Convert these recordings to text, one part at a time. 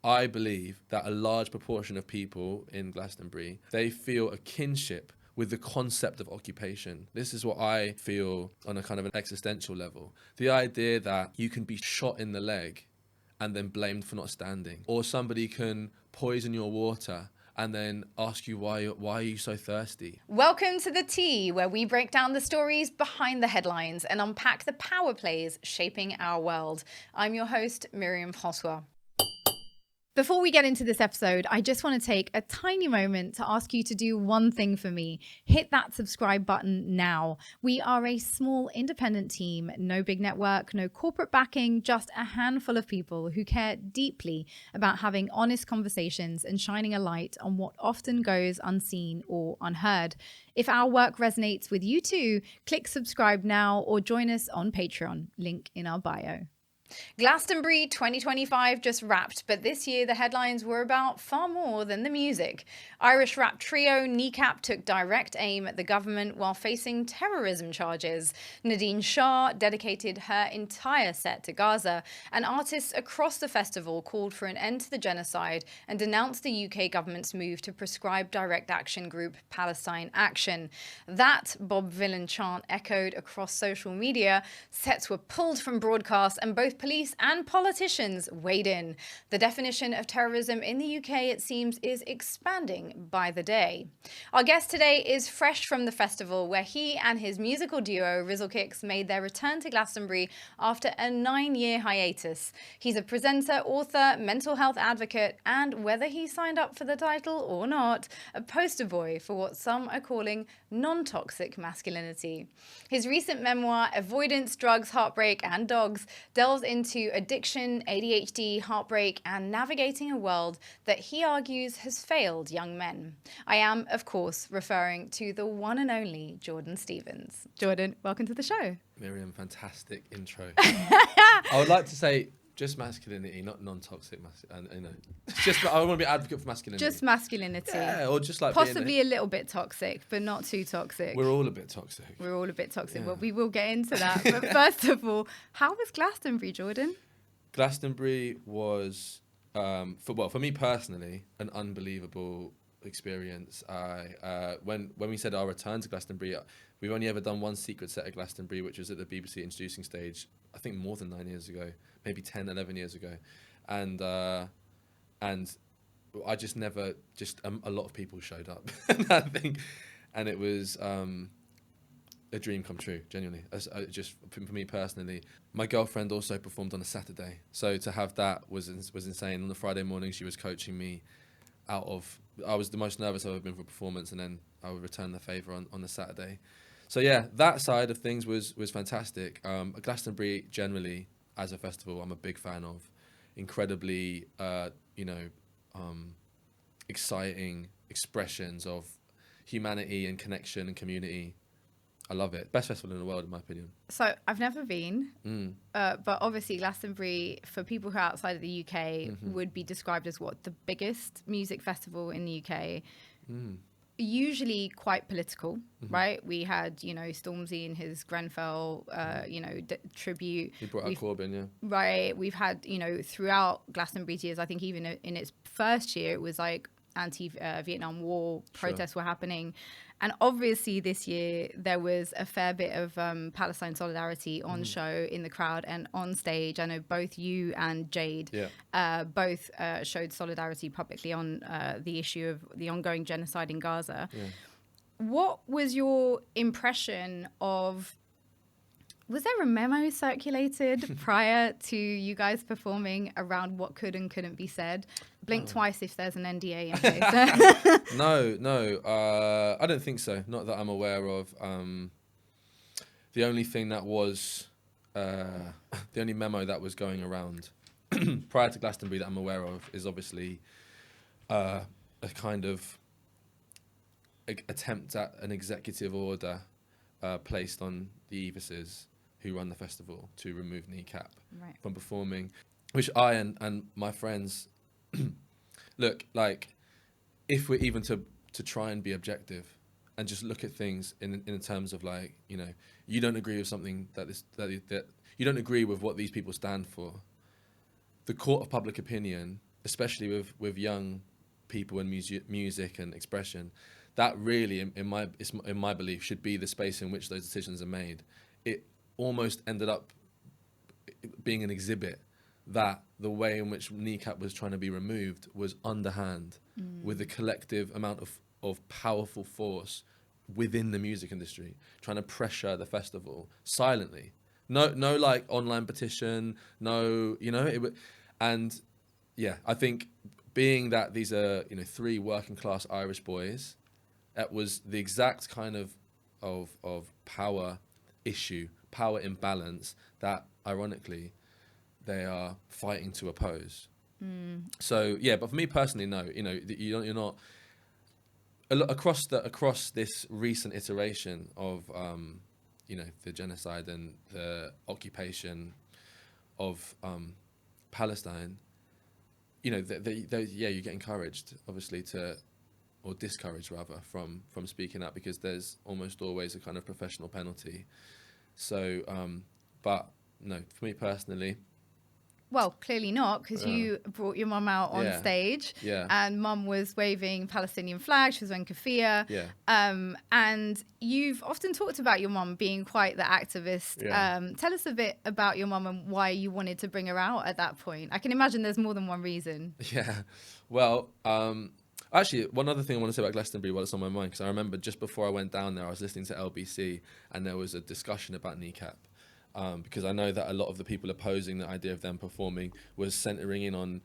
I believe that a large proportion of people in Glastonbury, they feel a kinship with the concept of occupation. This is what I feel on a kind of an existential level. The idea that you can be shot in the leg and then blamed for not standing, or somebody can poison your water and then ask you why are you so thirsty. Welcome to The Tea, where we break down the stories behind the headlines and unpack the power plays shaping our world. I'm your host, Myriam François. Before we get into this episode, I just want to take a tiny moment to ask you to do one thing for me. Hit that subscribe button now. We are a small independent team, no big network, no corporate backing, just a handful of people who care deeply about having honest conversations and shining a light on what often goes unseen or unheard. If our work resonates with you too, click subscribe now or join us on Patreon, link in our bio. Glastonbury 2025 just wrapped, but this year the headlines were about far more than the music. Irish rap trio Kneecap took direct aim at the government while facing terrorism charges. Nadine Shah dedicated her entire set to Gaza, and artists across the festival called for an end to the genocide and denounced the UK government's move to prescribe direct action group Palestine Action. That Bob Vylan chant echoed across social media. Sets were pulled from broadcast and both police and politicians weighed in. The definition of terrorism in the UK, it seems, is expanding by the day. Our guest today is fresh from the festival, where he and his musical duo, Rizzle Kicks, made their return to Glastonbury after a 9-year hiatus. He's a presenter, author, mental health advocate, and whether he signed up for the title or not, a poster boy for what some are calling non-toxic masculinity. His recent memoir, Avoidance, Drugs, Heartbreak, and Dogs, delves into addiction, ADHD, heartbreak, and navigating a world that he argues has failed young men. I am, of course, referring to the one and only Jordan Stevens. Jordan, welcome to the show. Myriam, fantastic intro. I would like to say just masculinity, not non-toxic masculinity. Just I want to be an advocate for masculinity. Just masculinity. Yeah, or just like possibly a little bit toxic, but not too toxic. We're all a bit toxic. We're all a bit toxic. Yeah. Well, we will get into that. But first of all, how was Glastonbury, Jordan? Glastonbury was, for me personally, an unbelievable experience. When we said our return to Glastonbury, we've only ever done one secret set at Glastonbury, which was at the BBC introducing stage, I think more than 9 years ago, maybe 10, 11 years ago. And I just never, a lot of people showed up, I think, and it was a dream come true, genuinely. Just for me personally, my girlfriend also performed on a Saturday, so to have that was insane. On the Friday morning, she was coaching me I was the most nervous I've ever been for a performance, and then I would return the favour on the Saturday. So yeah, that side of things was fantastic. Glastonbury generally as a festival, I'm a big fan of. Incredibly, exciting expressions of humanity and connection and community. I love it. Best festival in the world, in my opinion. So I've never been, but obviously Glastonbury, for people who are outside of the UK, would be described as the biggest music festival in the UK. Usually quite political, right? We had, Stormzy and his Grenfell, tribute. He brought out Corbyn, yeah. Right. We've had, throughout Glastonbury's years, I think even in its first year, it was like anti-Vietnam War protests were happening. And obviously this year there was a fair bit of Palestine solidarity on show, in the crowd and on stage. I know both you and Jade both showed solidarity publicly on the issue of the ongoing genocide in Gaza. Yeah. What was your impression of... Was there a memo circulated prior to you guys performing around what could and couldn't be said? Blink twice if there's an NDA in place. No. I don't think so. Not that I'm aware of. The only thing that was, the only memo that was going around prior to Glastonbury that I'm aware of is obviously a kind of attempt at an executive order placed on the Evises, who run the festival, to remove Kneecap from performing, which I and my friends look, like, if we're even to try and be objective and just look at things in terms of, like, you don't agree with something that you don't agree with what these people stand for, the court of public opinion especially with young people and music and expression, that really, in my belief, should be the space in which those decisions are made. It almost ended up being an exhibit that the way in which Kneecap was trying to be removed was underhand, with a collective amount of powerful force within the music industry, trying to pressure the festival silently. No, like online petition. No, and yeah, I think being that these are 3 working class Irish boys, that was the exact kind of power issue, power imbalance that ironically they are fighting to oppose. So yeah, but for me personally, no, you're not across this recent iteration of the genocide and the occupation of Palestine. You get encouraged, obviously, or discouraged rather, from speaking out, because there's almost always a kind of professional penalty. So, but no, for me personally. Well, clearly not, because you brought your mum out on stage, and mum was waving Palestinian flags. She was wearing keffiyeh. And you've often talked about your mum being quite the activist. Tell us a bit about your mum and why you wanted to bring her out at that point. I can imagine there's more than one reason. Yeah, well, actually, one other thing I want to say about Glastonbury while it's on my mind, because I remember just before I went down there, I was listening to LBC, and there was a discussion about Kneecap. Because I know that a lot of the people opposing the idea of them performing was centering in on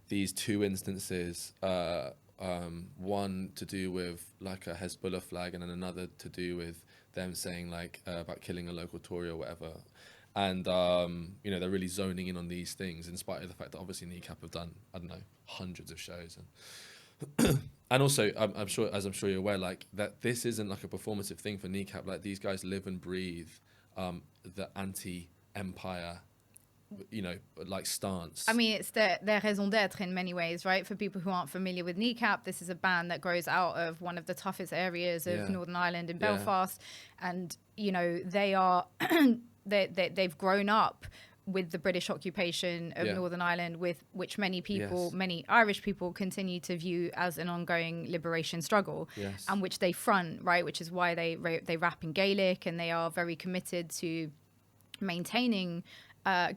these 2 instances, one to do with like a Hezbollah flag, and then another to do with them saying like about killing a local Tory or whatever. And they're really zoning in on these things, in spite of the fact that obviously Kneecap have done, I don't know, hundreds of shows. And also, I'm sure you're aware, like, that this isn't like a performative thing for Kneecap. Like, these guys live and breathe the anti-empire, like, stance. I mean, it's their raison d'être in many ways, right? For people who aren't familiar with Kneecap, this is a band that grows out of one of the toughest areas of Northern Ireland in Belfast. And, they are, they've grown up with the British occupation of Northern Ireland, with which many people, many Irish people, continue to view as an ongoing liberation struggle, and which they front, right? Which is why they rap in Gaelic, and they are very committed to maintaining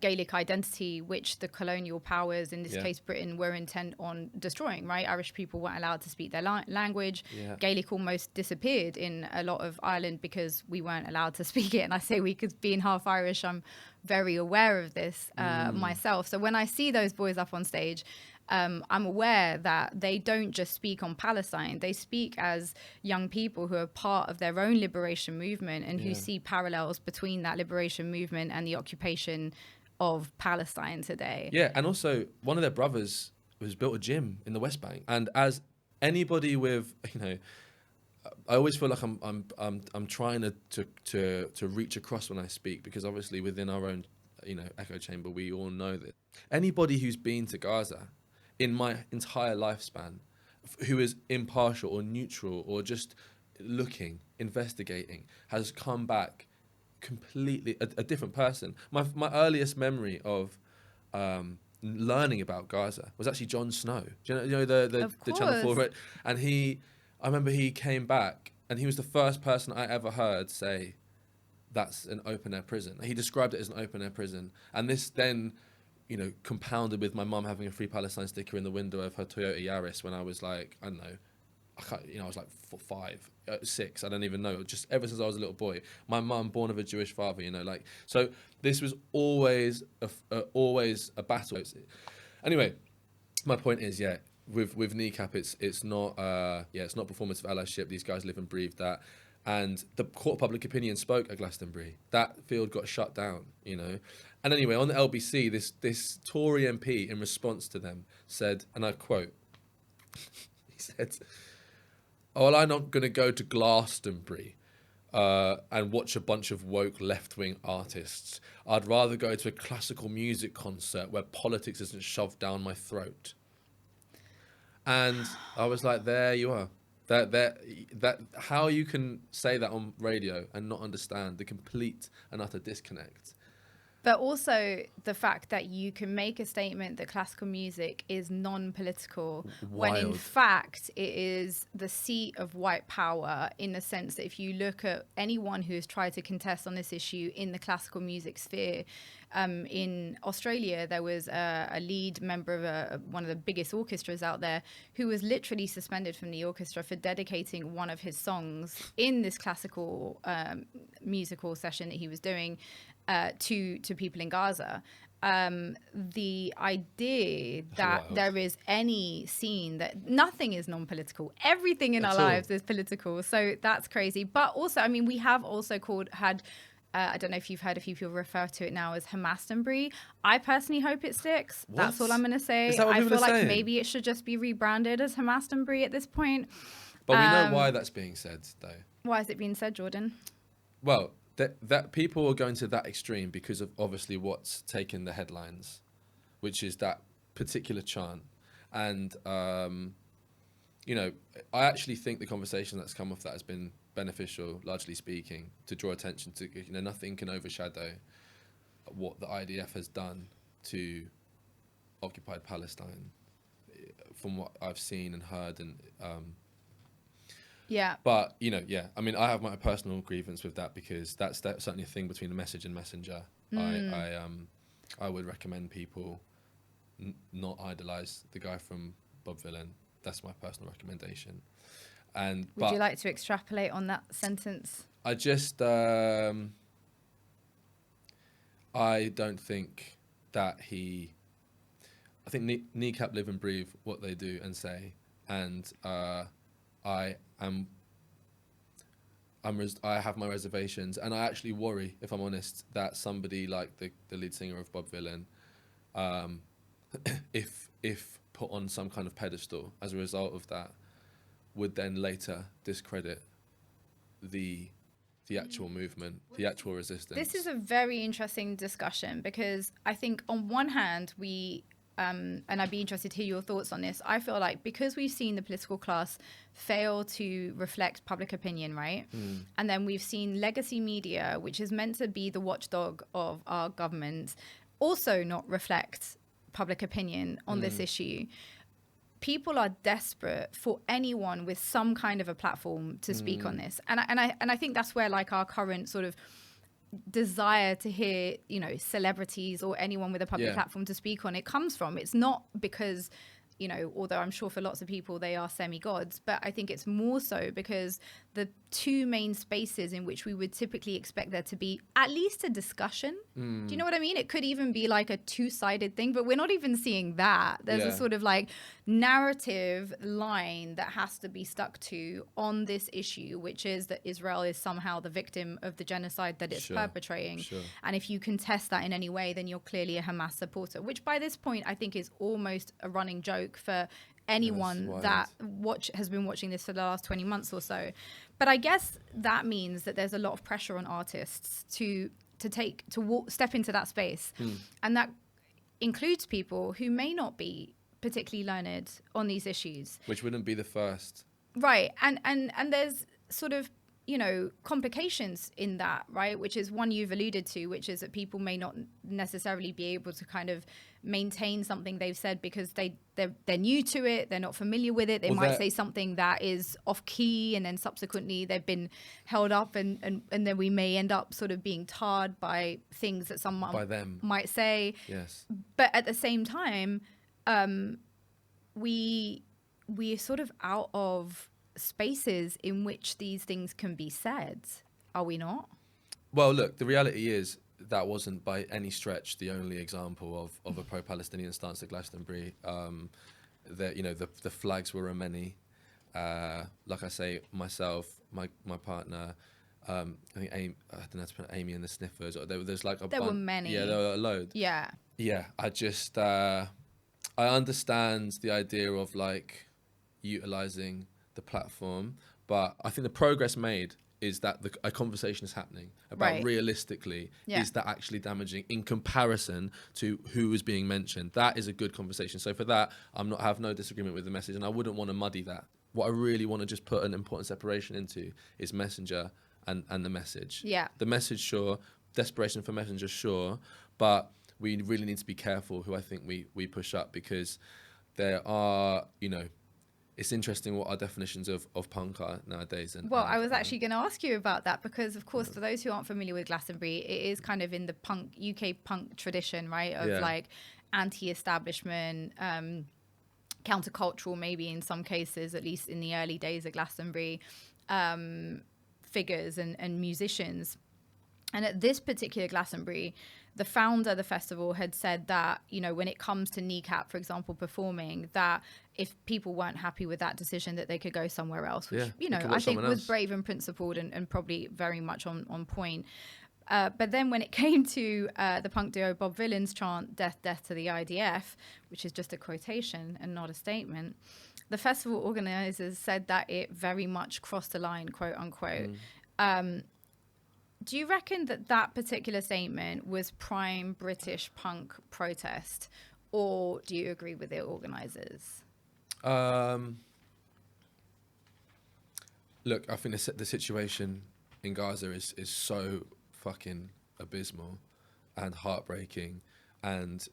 Gaelic identity, which the colonial powers, in this case Britain, were intent on destroying, right? Irish people weren't allowed to speak their language. Gaelic almost disappeared in a lot of Ireland because we weren't allowed to speak it. And I say we, because being half Irish, I'm very aware of this myself. So when I see those boys up on stage, I'm aware that they don't just speak on Palestine. They speak as young people who are part of their own liberation movement, and who see parallels between that liberation movement and the occupation of Palestine today. Yeah, and also one of their brothers was built a gym in the West Bank. And as anybody with, I always feel like I'm trying to reach across when I speak, because obviously within our own echo chamber, we all know that anybody who's been to Gaza in my entire lifespan, who is impartial or neutral or just looking, investigating, has come back completely a different person. My earliest memory of learning about Gaza was actually Jon Snow. Do you know the Channel 4? Right? And I remember he came back, and he was the first person I ever heard say that's an open air prison. He described it as an open air prison, and this then, compounded with my mum having a Free Palestine sticker in the window of her Toyota Yaris when I was like, I don't know, I was like 5, 6, I don't even know. Just ever since I was a little boy, my mum, born of a Jewish father, so this was always a battle. Anyway, my point is, with Kneecap, it's not performative allyship. These guys live and breathe that. And the Court of Public Opinion spoke at Glastonbury. That field got shut down, And anyway, on the LBC, this Tory MP, in response to them, said, and I quote, he said, "Oh, well, I'm not going to go to Glastonbury and watch a bunch of woke left-wing artists. I'd rather go to a classical music concert where politics isn't shoved down my throat." And I was like, there you are. That how you can say that on radio and not understand the complete and utter disconnect But also the fact that you can make a statement that classical music is non-political when in Wild. fact it is the seat of white power, in the sense that if you look at anyone who has tried to contest on this issue in the classical music sphere, in Australia, there was a lead member of one of the biggest orchestras out there who was literally suspended from the orchestra for dedicating one of his songs in this classical musical session that he was doing to people in Gaza. The idea that wild. there is any scene that nothing is non-political, everything in our lives is political. So that's crazy. But also, I mean, we have also had I don't know if you've heard a few people refer to it now as Glastonbury. I personally hope it sticks. What? That's all I'm going to say. Is that what I people feel are like saying? maybe it should just be rebranded as Glastonbury at this point. But we know why that's being said, though. Why is it being said, Jordan? Well, that people are going to that extreme because of obviously what's taken the headlines, which is that particular chant. And, you know, I actually think the conversation that's come off that has been beneficial, largely speaking, to draw attention to, you know, nothing can overshadow what the IDF has done to occupied Palestine, from what I've seen and heard. And Yeah. but, you know, yeah, I mean, I have my personal grievance with that because that's certainly a thing between the message and messenger. I would recommend people not idolize the guy from Bob Vylan. That's my personal recommendation. And Would you like to extrapolate on that sentence? I just I don't think that I think Kneecap live and breathe what they do and say, and I have my reservations, and I actually worry, if I'm honest, that somebody like the lead singer of Bob Vylan, if put on some kind of pedestal as a result of that, would then later discredit the actual movement, the actual resistance. This is a very interesting discussion because I think on one hand and I'd be interested to hear your thoughts on this. I feel like because we've seen the political class fail to reflect public opinion, right? And then we've seen legacy media, which is meant to be the watchdog of our government, also not reflect public opinion on this issue. People are desperate for anyone with some kind of a platform to speak on this. And I think that's where like our current sort of desire to hear, you know, celebrities or anyone with a public platform to speak on it comes from. It's not because, you know, although I'm sure for lots of people they are semi-gods, but I think it's more so because the two main spaces in which we would typically expect there to be at least a discussion. Do you know what I mean? It could even be like a two-sided thing, but we're not even seeing that. There's a sort of like narrative line that has to be stuck to on this issue, which is that Israel is somehow the victim of the genocide that it's perpetrating. And if you contest that in any way, then you're clearly a Hamas supporter, which by this point I think is almost a running joke for anyone that has been watching this for the last 20 months or so. But I guess that means that there's a lot of pressure on artists to step into that space. And that includes people who may not be particularly learned on these issues. Which wouldn't be the first. Right. And there's sort of, you know, complications in that, right? Which is one you've alluded to, which is that people may not necessarily be able to kind of maintain something they've said because they're new to it, they're not familiar with it. They might say something that is off key, and then subsequently they've been held up, and then we may end up sort of being tarred by things that someone by them might say. Yes. But at the same time, we're sort of out of spaces in which these things can be said, are we not? Well, look, the reality is that wasn't by any stretch the only example of a pro-Palestinian stance at Glastonbury. That, you know, the flags were many. Like I say, myself, my partner, I think Amy, I don't know how to put Amy and the Sniffers. Or there's like there were many. Yeah, there were a load. Yeah. Yeah, I just I understand the idea of like utilizing the platform, but I think the progress made is that a conversation is happening about realistically, is that actually damaging in comparison to who is being mentioned? That is a good conversation. So for that, I have no disagreement with the message, and I wouldn't want to muddy that. What I really want to just put an important separation into is messenger and the message. Yeah. The message, sure, desperation for messengers, sure, but we really need to be careful who I think we push up, because there are, it's interesting what our definitions of punk are nowadays. Well, I was actually going to ask you about that, because, of course, for those who aren't familiar with Glastonbury, it is kind of in the UK punk tradition, right? Of like anti-establishment, countercultural, maybe in some cases, at least in the early days of Glastonbury, figures and musicians. And at this particular Glastonbury, the founder of the festival had said that, when it comes to Kneecap, for example, performing, that if people weren't happy with that decision, that they could go somewhere else, which, I think was brave and principled and probably very much on point. But then when it came to the punk duo Bob Vylan's chant, "Death, death to the IDF," which is just a quotation and not a statement, the festival organizers said that it very much crossed the line, quote unquote. Do you reckon that particular statement was prime British punk protest, or do you agree with the organisers? Look, I think the situation in Gaza is so fucking abysmal and heartbreaking. And,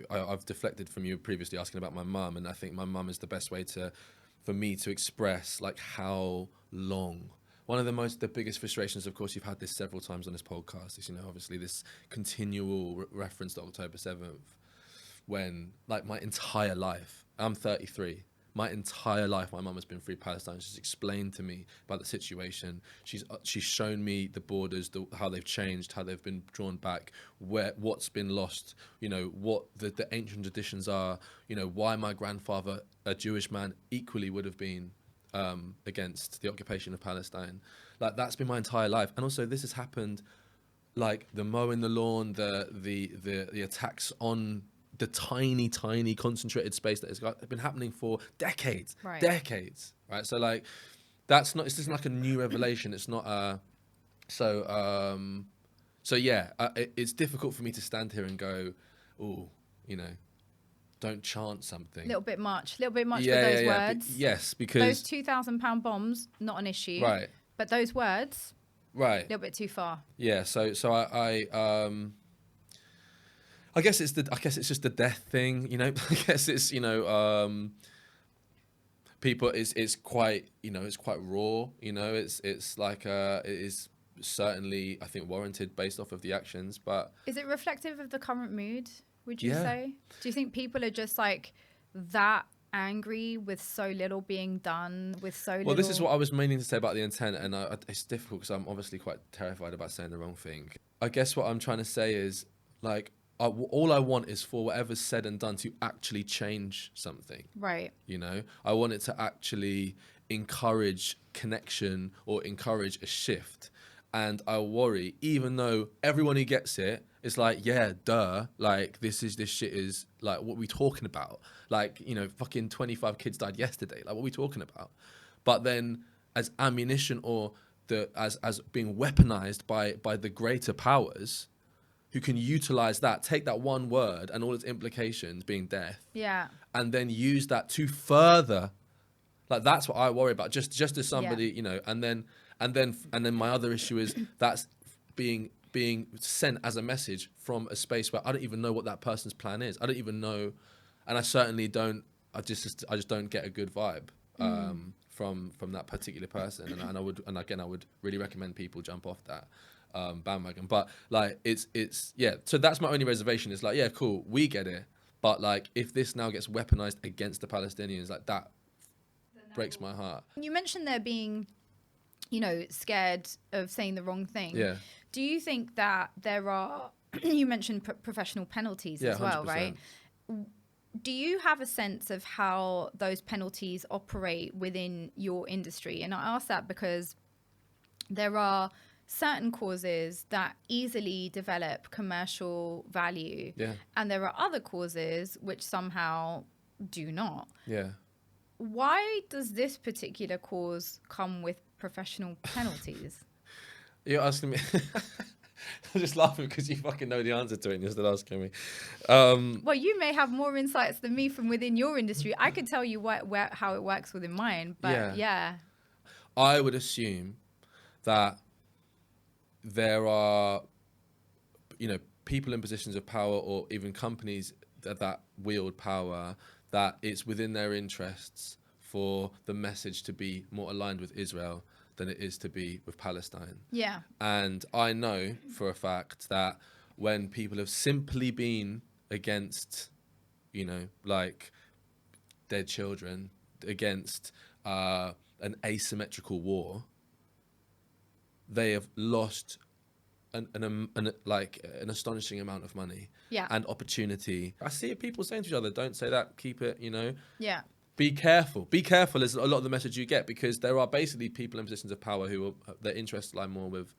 I've deflected from you previously asking about my mum, and I think my mum is the best way for me to express like how long. One of the biggest frustrations, of course, you've had this several times on this podcast, is, obviously this continual reference to October 7th, when, like, my entire life, I'm 33, my entire life, my mum has been free Palestine. She's explained to me about the situation. She's shown me the borders, how they've changed, how they've been drawn back, what's been lost, what the ancient traditions are, why my grandfather, a Jewish man, equally would have been against the occupation of Palestine. Like, that's been my entire life. And also this has happened, like the mowing the lawn, the attacks on the tiny concentrated space that has been happening for decades, right? So like, this isn't like a new revelation. It's not it's difficult for me to stand here and go, oh, don't chant something. A little bit much with those words. Yes, because those £2,000 bombs, not an issue. Right. But those words, right, a little bit too far. Yeah. So I guess it's just the death thing. I guess it's people. It's quite it's quite raw. It's like it is certainly, I think, warranted based off of the actions. But is it reflective of the current mood, would you say? Do you think people are just like that angry with so little being done, with so little? Well, this is what I was meaning to say about the intent, and it's difficult because I'm obviously quite terrified about saying the wrong thing. I guess what I'm trying to say is, like, all I want is for whatever's said and done to actually change something. Right. I want it to actually encourage connection or encourage a shift. And I worry, even though everyone who gets it is like, yeah, duh, like this shit is like, what we talking about? Like, fucking 25 kids died yesterday. Like, what are we talking about? But then as ammunition, or as being weaponized by the greater powers, who can utilize that, take that one word and all its implications being death, and then use that to further, like, that's what I worry about. Just as somebody, and then my other issue is that's being sent as a message from a space where I don't even know what that person's plan is. I don't even know, and I certainly don't. I just don't get a good vibe from that particular person, and I would really recommend people jump off that bandwagon. But like, it's so that's my only reservation, is like, yeah, cool, we get it, but like, if this now gets weaponized against the Palestinians, like, that breaks my heart. You mentioned there being scared of saying the wrong thing. Yeah. Do you think that there are, you mentioned professional penalties as well, 100%. Right? Do you have a sense of how those penalties operate within your industry? And I ask that because there are certain causes that easily develop commercial value, and there are other causes which somehow do not. Yeah. Why does this particular cause come with professional penalties? You're asking me. I'm just laughing because you fucking know the answer to it and you're still asking me. Well, you may have more insights than me from within your industry. I could tell you how it works within mine, but yeah. I would assume that there are people in positions of power, or even companies that wield power, that it's within their interests for the message to be more aligned with Israel than it is to be with Palestine. Yeah. And I know for a fact that when people have simply been against, like dead children, against an asymmetrical war, they have lost an astonishing amount of money and opportunity. I see people saying to each other, don't say that, keep it, Yeah. Be careful is a lot of the message you get, because there are basically people in positions of power who their interests lie more with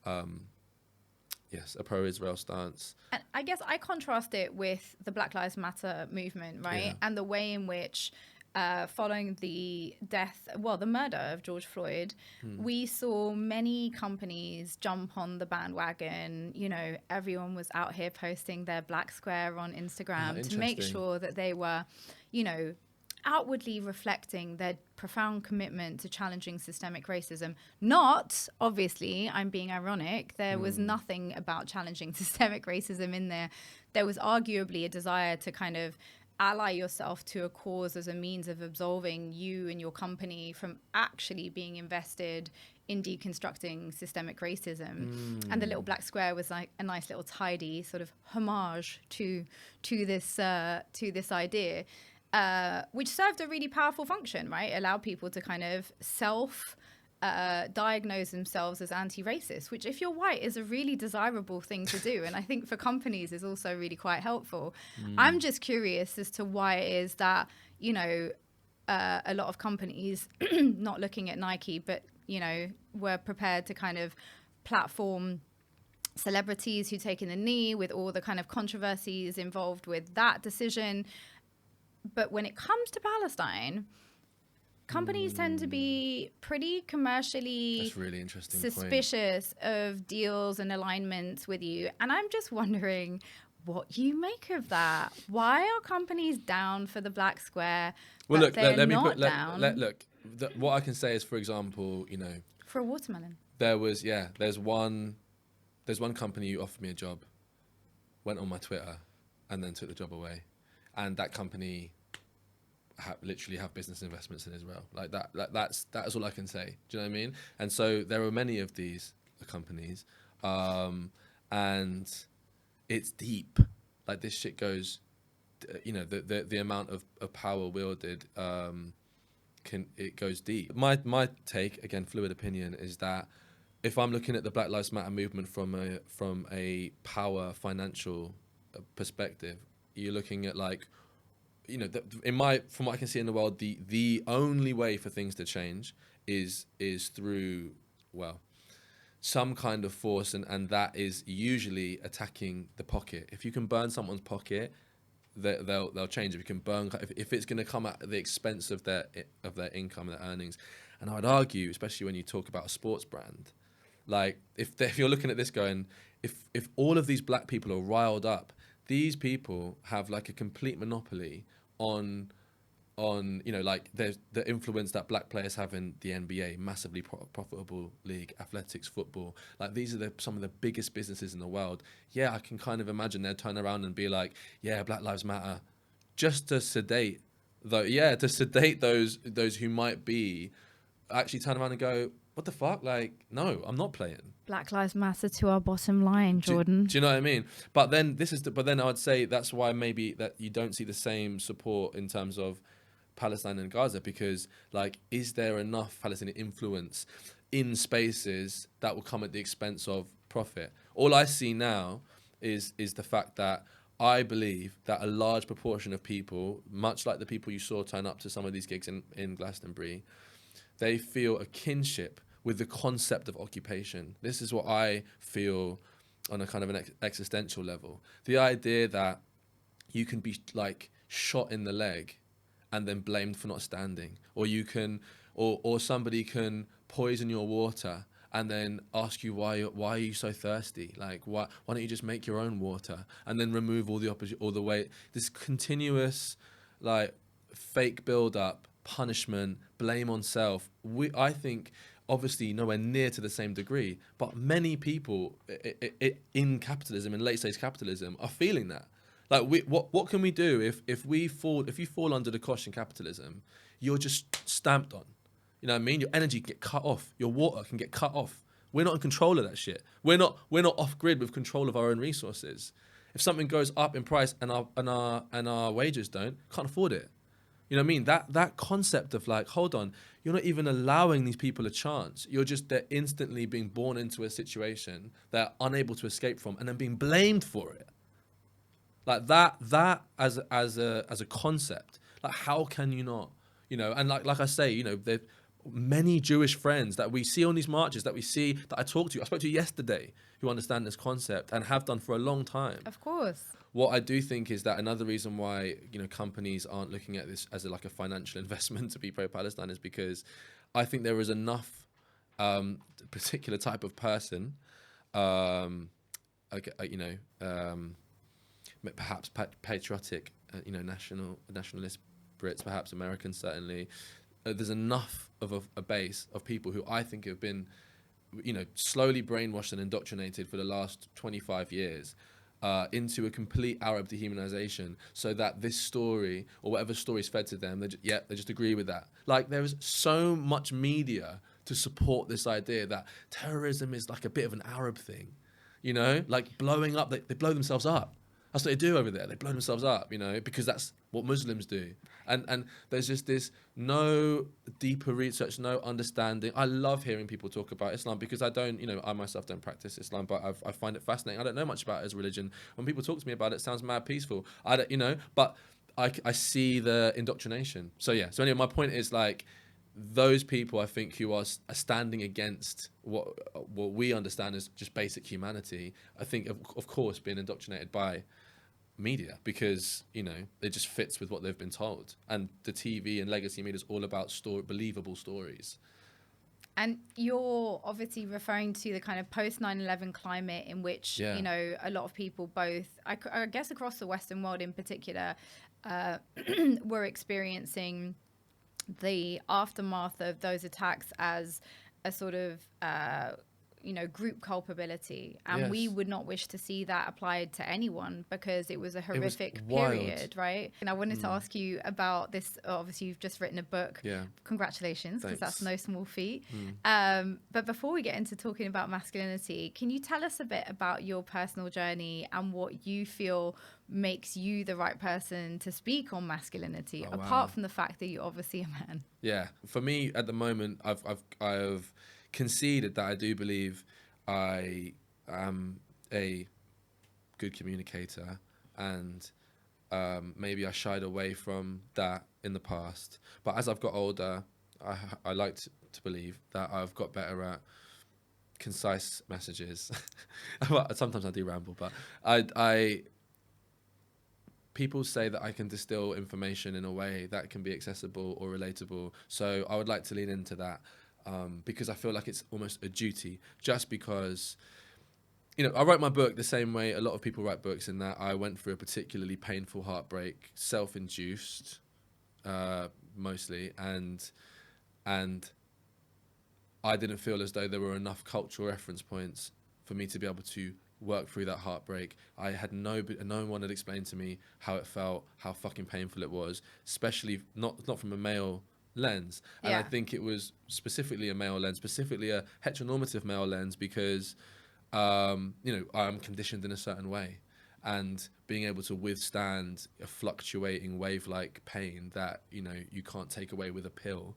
a pro-Israel stance. And I guess I contrast it with the Black Lives Matter movement, right? Yeah. And the way in which following the murder of George Floyd, we saw many companies jump on the bandwagon. Everyone was out here posting their black square on Instagram to make sure that they were, outwardly reflecting their profound commitment to challenging systemic racism. Not, obviously, I'm being ironic, there was nothing about challenging systemic racism in there. There was arguably a desire to kind of ally yourself to a cause as a means of absolving you and your company from actually being invested in deconstructing systemic racism. And the little black square was like a nice little tidy sort of homage to this idea. Which served a really powerful function, right? Allowed people to kind of diagnose themselves as anti-racist, which if you're white is a really desirable thing to do. And I think for companies is also really quite helpful. I'm just curious as to why it is that, a lot of companies, not looking at Nike, but, were prepared to kind of platform celebrities who taken the knee with all the kind of controversies involved with that decision. But when it comes to Palestine, companies tend to be pretty commercially That's really interesting suspicious of deals and alignments with you. And I'm just wondering what you make of that. Why are companies down for the black square? Well, look, let me put down. What I can say is, for example, for a watermelon. There's one company who offered me a job, went on my Twitter, and then took the job away. And that company literally have business investments in Israel. Like that's all I can say. Do you know what I mean? And so there are many of these companies, and it's deep. Like this shit goes, the amount of power wielded, it goes deep. My take, again, fluid opinion, is that if I'm looking at the Black Lives Matter movement from a power financial perspective, you're looking at from what I can see in the world, the only way for things to change is through some kind of force, and that is usually attacking the pocket. If you can burn someone's pocket, they'll change. If you can burn, if it's going to come at the expense of their income, their earnings, and I would argue, especially when you talk about a sports brand, like if you're looking at this going, if all of these black people are riled up. These people have like a complete monopoly on the influence that black players have in the NBA, massively profitable league, athletics, football. Like these are some of the biggest businesses in the world. Yeah, I can kind of imagine they'd turn around and be like, yeah, Black Lives Matter, just to sedate those who might be, actually turn around and go, what the fuck? Like, no, I'm not playing. Black Lives Matter to our bottom line, Jordan. Do you know what I mean? But then I would say that's why maybe that you don't see the same support in terms of Palestine and Gaza, because is there enough Palestinian influence in spaces that will come at the expense of profit? All I see now is the fact that I believe that a large proportion of people, much like the people you saw turn up to some of these gigs in Glastonbury, they feel a kinship with the concept of occupation. This is what I feel on a kind of an existential level. The idea that you can be shot in the leg and then blamed for not standing, or you can, or somebody can poison your water and then ask you why are you so thirsty? Like why don't you just make your own water and then remove all the weight? This continuous fake build up, punishment, blame on self. I think obviously nowhere near to the same degree, but many people in capitalism, in late stage capitalism, are feeling that. Like, what can we do if you fall under the cosh in capitalism, you're just stamped on. You know what I mean? Your energy can get cut off. Your water can get cut off. We're not in control of that shit. We're not off grid with control of our own resources. If something goes up in price and our wages can't afford it. You know what I mean? That concept of like, hold on, you're not even allowing these people a chance. They're instantly being born into a situation they're unable to escape from, and then being blamed for it. Like that as a concept. Like, how can you not? You know, and like I say, you know, there's many Jewish friends that we see on these marches, that I talk to. I spoke to yesterday, who understand this concept and have done for a long time. Of course. What I do think is that another reason why, you know, companies aren't looking at this as like a financial investment to be pro-Palestine is because I think there is enough particular type of person, perhaps patriotic, nationalist Brits, perhaps Americans, certainly. There's enough of a base of people who I think have been, you know, slowly brainwashed and indoctrinated for the last 25 years into a complete Arab dehumanization, so that this story or whatever story is fed to them, they just agree with that. Like, there is so much media to support this idea that terrorism is like a bit of an Arab thing, you know, like blowing up. They blow themselves up. That's what they do over there. They blow themselves up, you know, because that's what Muslims do. And there's just this no deeper research, no understanding. I love hearing people talk about Islam because I myself don't practice Islam, but I find it fascinating. I don't know much about it as a religion. When people talk to me about it, it sounds mad peaceful. But I see the indoctrination. So yeah. So anyway, my point is, like, those people, I think, who are standing against what we understand as just basic humanity, I think, of course, being indoctrinated by media, because, you know, it just fits with what they've been told. And the TV and legacy media is all about believable stories. And you're obviously referring to the kind of post 9/11 climate in which, you know, a lot of people, both, I guess across the Western world in particular, were experiencing the aftermath of those attacks as a sort of group culpability, and we would not wish to see that applied to anyone because it was a horrific period, right? And I wanted to ask you about this. Obviously, you've just written a book. Congratulations, because that's no small feat. But before we get into talking about masculinity, can you tell us a bit about your personal journey and what you feel makes you the right person to speak on masculinity, apart from the fact that you're obviously a man? Yeah, for me at the moment, I've conceded that I do believe I am a good communicator, and maybe I shied away from that in the past. But as I've got older, I like to believe that I've got better at concise messages. Sometimes I do ramble, but people say that I can distill information in a way that can be accessible or relatable. So I would like to lean into that. Because I feel like it's almost a duty, just because, you know, I wrote my book the same way a lot of people write books, in that I went through a particularly painful heartbreak, self-induced, mostly, and I didn't feel as though there were enough cultural reference points for me to be able to work through that heartbreak. I had no one had explained to me how it felt, how fucking painful it was, especially not from a male lens. And I think it was specifically a male lens, specifically a heteronormative male lens, because I'm conditioned in a certain way, and being able to withstand a fluctuating wave-like pain that, you know, you can't take away with a pill.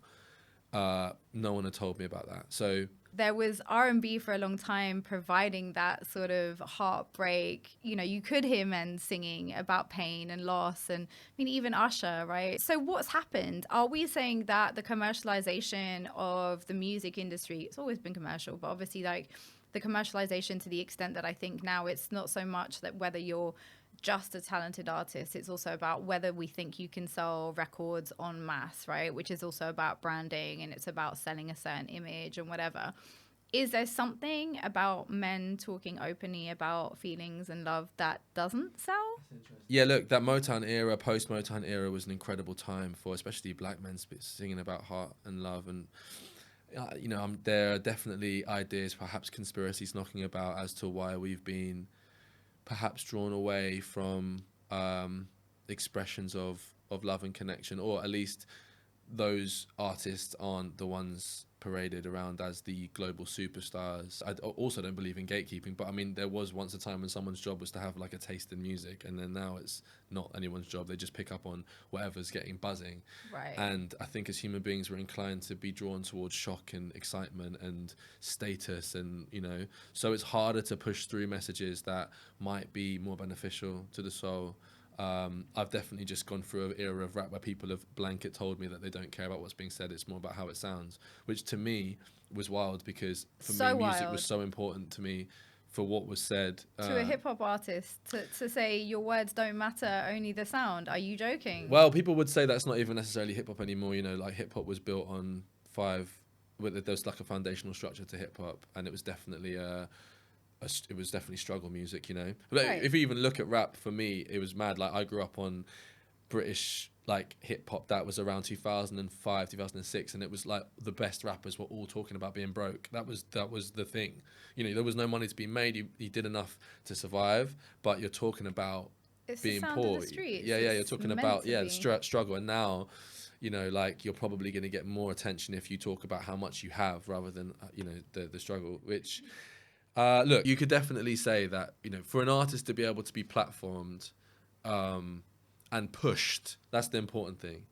No one had told me about that. So there was R&B for a long time providing that sort of heartbreak. You know, you could hear men singing about pain and loss, and I mean, even Usher, right? So what's happened? Are we saying that the commercialization of the music industry, it's always been commercial, but obviously, like, the commercialization to the extent that I think now it's not so much that whether you're just a talented artist, it's also about whether we think you can sell records en masse, right? Which is also about branding, and it's about selling a certain image and whatever. Is there something about men talking openly about feelings and love that doesn't sell? Yeah, look, that Motown era, post-Motown era, was an incredible time for especially black men singing about heart and love, and there are definitely ideas, perhaps conspiracies knocking about as to why we've been perhaps drawn away from expressions of love and connection, or at least those artists aren't the ones paraded around as the global superstars. I also don't believe in gatekeeping, but I mean, there was once a time when someone's job was to have like a taste in music, and then now it's not anyone's job. They just pick up on whatever's getting buzzing. Right. And I think as human beings, we're inclined to be drawn towards shock and excitement and status, and so it's harder to push through messages that might be more beneficial to the soul. I've definitely just gone through an era of rap where people have blanket told me that they don't care about what's being said. It's more about how it sounds, which to me was wild, because for me, music was so important to me for what was said. To a hip hop artist, to say your words don't matter, only the sound. Are you joking? Well, people would say that's not even necessarily hip hop anymore. Like hip hop was built on there's like a foundational structure to hip hop, and it was definitely struggle music, But Right. if you even look at rap, for me, it was mad. Like I grew up on British like hip hop that was around 2005, 2006, and it was like the best rappers were all talking about being broke. That was the thing. There was no money to be made. You did enough to survive, but you're talking about It's being the sound poor. of the streets. You're talking about the struggle. And now, like you're probably going to get more attention if you talk about how much you have rather than the struggle, which. Look, you could definitely say that, for an artist to be able to be platformed and pushed, that's the important thing.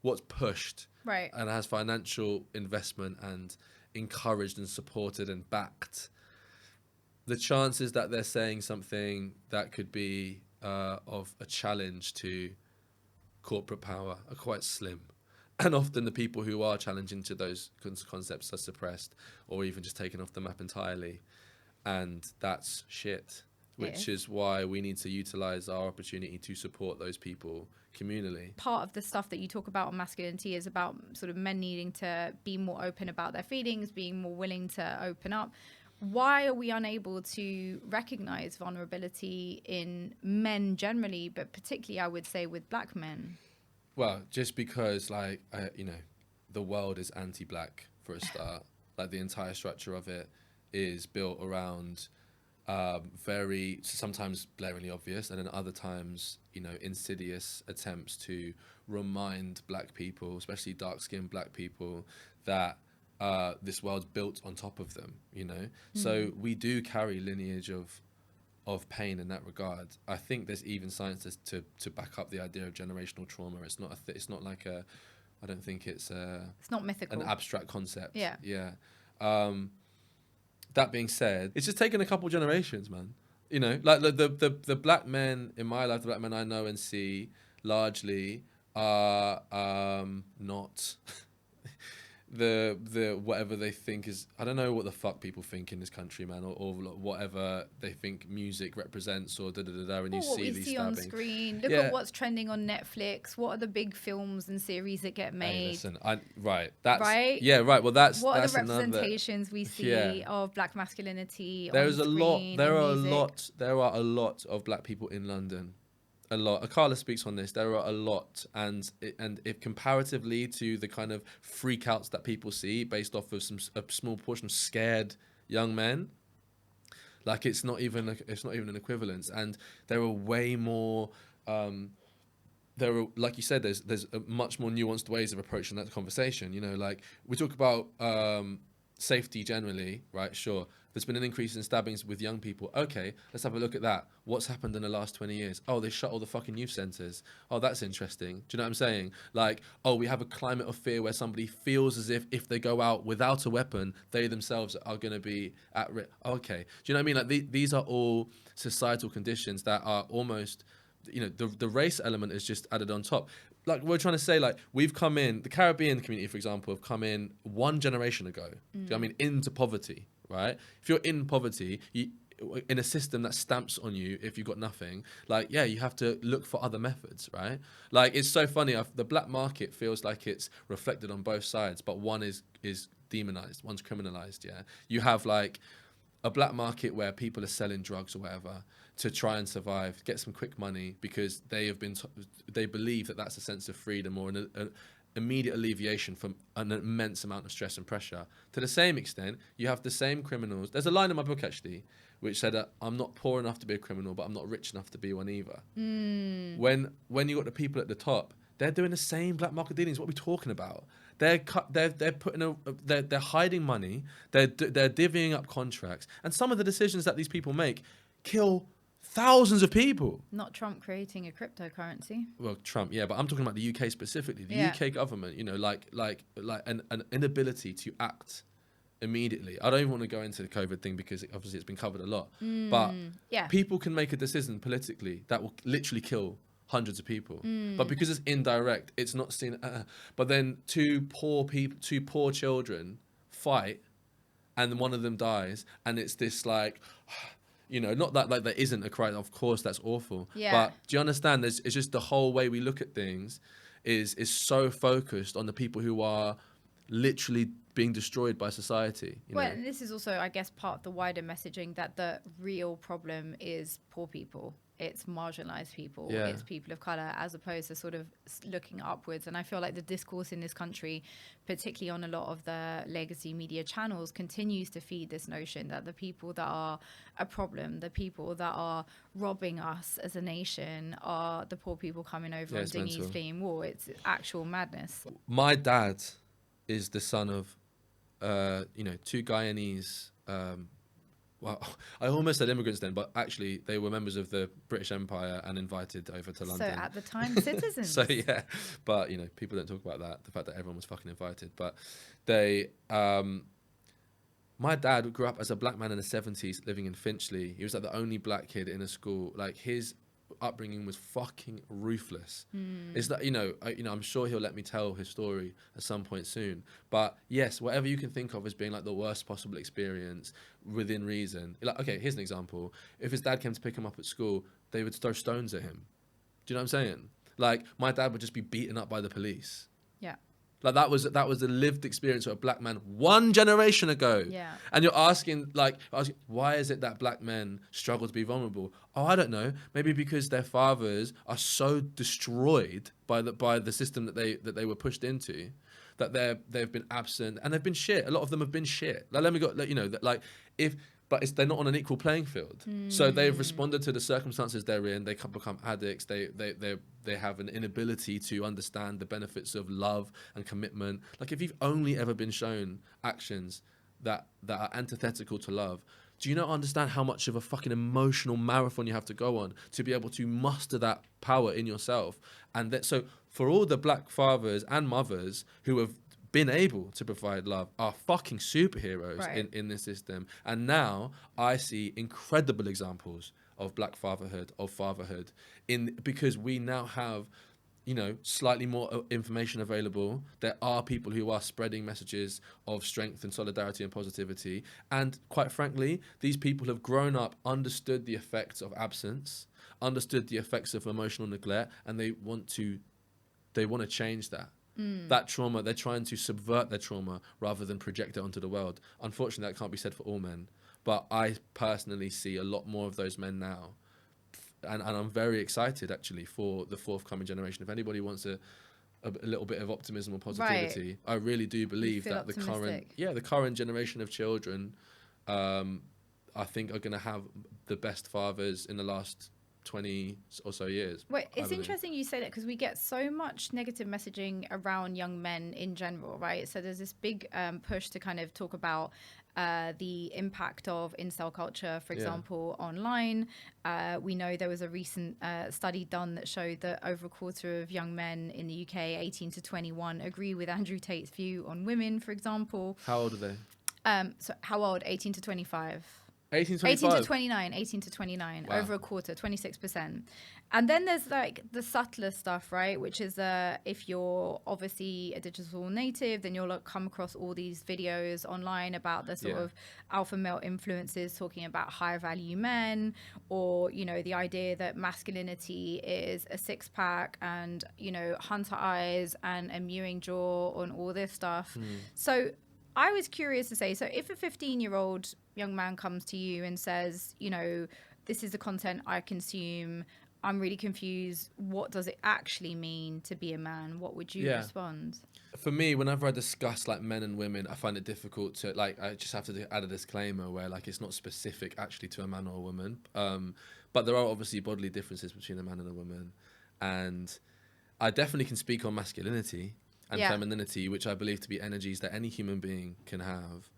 What's pushed, right, and has financial investment and encouraged and supported and backed, the chances that they're saying something that could be of a challenge to corporate power are quite slim. And often the people who are challenging to those concepts are suppressed or even just taken off the map entirely. And that's shit, which is why we need to utilize our opportunity to support those people communally. Part of the stuff that you talk about on masculinity is about sort of men needing to be more open about their feelings, being more willing to open up. Why are we unable to recognize vulnerability in men generally, but particularly, I would say, with black men? Well, just because, like, the world is anti-black for a start. Like, the entire structure of it is built around very sometimes blaringly obvious, and then other times insidious attempts to remind black people, especially dark-skinned black people, that this world's built on top of them. So we do carry lineage of pain in that regard. I think there's even science to back up the idea of generational trauma. It's not it's not like I don't think it's not mythical, an abstract concept. Yeah. That being said, it's just taken a couple generations, man. Like the black men in my life, the black men I know and see, largely are not the whatever they think is. I don't know what the fuck people think in this country, man, or whatever they think music represents, or and you see these on stabbings. Screen. Look at what's trending on Netflix. What are the big films and series that get made? Hey, listen, that's right. Yeah, right. Well, that's what that's are the representations we see of black masculinity? There's on screen, there are music? there are a lot of black people in London. A lot. Akala speaks on this. There are a lot, and if comparatively to the kind of freakouts that people see based off of a small portion of scared young men, like it's not even an equivalence. And there are way more. There are, like you said, there's a much more nuanced ways of approaching that conversation. Like we talk about safety generally, right? Sure. There's been an increase in stabbings with young people. Okay, let's have a look at that. What's happened in the last 20 years? Oh, they shut all the fucking youth centres. Oh, that's interesting. Do you know what I'm saying? Like, oh, we have a climate of fear where somebody feels as if they go out without a weapon, they themselves are going to be at risk. Okay. Do you know what I mean? Like, these are all societal conditions that are almost, the race element is just added on top. Like we're trying to say, like we've come in, the Caribbean community, for example, have come in one generation ago. Do you know what I mean? Into poverty, right? If you're in poverty, in a system that stamps on you if you've got nothing, like, you have to look for other methods, right? Like, it's so funny. The black market feels like it's reflected on both sides, but one is demonized, one's criminalized, yeah? You have, like, a black market where people are selling drugs or whatever to try and survive, get some quick money because they have been they believe that that's a sense of freedom or immediate alleviation from an immense amount of stress and pressure. To the same extent, you have the same criminals. There's a line in my book, actually, which said that I'm not poor enough to be a criminal, but I'm not rich enough to be one either. When you got the people at the top, they're doing the same black market dealings. What are we talking about? They're putting they're hiding money. They're divvying up contracts, and some of the decisions that these people make kill thousands of people. Not Trump creating a cryptocurrency. Well, Trump, yeah, but I'm talking about the UK specifically. The UK government, you know, like an inability to act immediately. I don't even want to go into the COVID thing because obviously it's been covered a lot. But people can make a decision politically that will literally kill hundreds of people. But because it's indirect, it's not seen. But then two poor children fight, and one of them dies, and it's this like. You know, not that like there isn't a crime. Of course, that's awful. Yeah. But do you understand? It's just the whole way we look at things is so focused on the people who are literally being destroyed by society. You know? And this is also, I guess, part of the wider messaging that the real problem is poor people. It's marginalized people. Yeah. It's people of color, as opposed to sort of looking upwards. And I feel like the discourse in this country, particularly on a lot of the legacy media channels, continues to feed this notion that the people that are a problem, the people that are robbing us as a nation, are the poor people coming over on dinghies fleeing war. It's actual madness. My dad is the son of, two Guyanese. Well, I almost said immigrants then, but actually they were members of the British Empire and invited over to London. So at the time, citizens. So yeah, but people don't talk about that. The fact that everyone was fucking invited, but they. My dad grew up as a black man in the 70s, living in Finchley. He was like the only black kid in a school. Like his upbringing was fucking ruthless. It's that I'm sure he'll let me tell his story at some point soon. But yes, whatever you can think of as being like the worst possible experience within reason. Like, okay, here's an example. If his dad came to pick him up at school, they would throw stones at him. Do you know what I'm saying? Like my dad would just be beaten up by the police. Yeah. Like that was the lived experience of a black man 1 generation ago. Yeah. And you're asking, why is it that black men struggle to be vulnerable? Oh, I don't know. Maybe because their fathers are so destroyed by the system that they were pushed into, that they've been absent and they've been shit. A lot of them have been shit. Like they're not on an equal playing field. So they've responded to the circumstances they're in. They can become addicts. They have an inability to understand the benefits of love and commitment. Like if you've only ever been shown actions that are antithetical to love, do you not understand how much of a fucking emotional marathon you have to go on to be able to muster that power in yourself? And so for all the black fathers and mothers who have been able to provide love are fucking superheroes in this system. And now I see incredible examples of black fatherhood, because we now have, slightly more information available. There are people who are spreading messages of strength and solidarity and positivity. And quite frankly, these people have grown up, understood the effects of absence, understood the effects of emotional neglect, and they want to change that. That trauma, they're trying to subvert their trauma rather than project it onto the world. Unfortunately, that can't be said for all men. But I personally see a lot more of those men now. And I'm very excited, actually, for the forthcoming generation. If anybody wants a little bit of optimism or positivity, I really do believe that the current generation of children, I think, are going to have the best fathers in the last 20 or so years. Wait, it's interesting you say that, because we get so much negative messaging around young men in general, right? So there's this big push to kind of talk about the impact of incel culture, for example, online. We know there was a recent study done that showed that over a quarter of young men in the UK, 18 to 21, agree with Andrew Tate's view on women, for example. How old are they? So how old? 18 to 25. 18 to 29, wow. Over a quarter, 26%. And then there's like the subtler stuff, right? Which is if you're obviously a digital native, then you'll come across all these videos online about the sort of alpha male influences talking about higher value men, or, the idea that masculinity is a 6-pack and, hunter eyes and a mewing jaw and all this stuff. So I was curious to say, so if a 15-year-old young man comes to you and says, this is the content I consume, I'm really confused. What does it actually mean to be a man? What would you respond? For me, whenever I discuss like men and women, I find it difficult to like. I just have to add a disclaimer where like it's not specific actually to a man or a woman. But there are obviously bodily differences between a man and a woman, and I definitely can speak on masculinity and femininity, which I believe to be energies that any human being can have,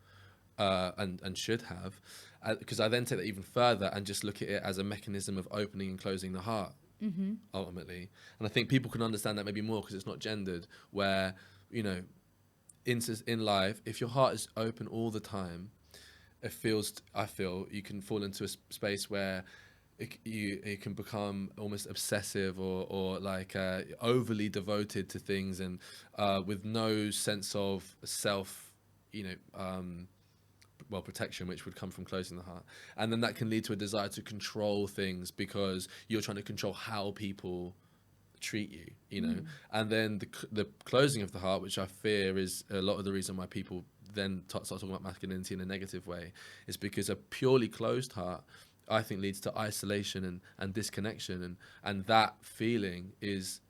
and should have. Because I then take that even further and just look at it as a mechanism of opening and closing the heart, ultimately. And I think people can understand that maybe more because it's not gendered, where, you know, in life, if your heart is open all the time, I feel you can fall into a space where you can become almost obsessive or like overly devoted to things, and with no sense of self, protection, which would come from closing the heart. And then that can lead to a desire to control things because you're trying to control how people treat you, you know. And then the closing of the heart, which I fear is a lot of the reason why people then start talking about masculinity in a negative way, is because a purely closed heart, I think, leads to isolation and disconnection, and that feeling is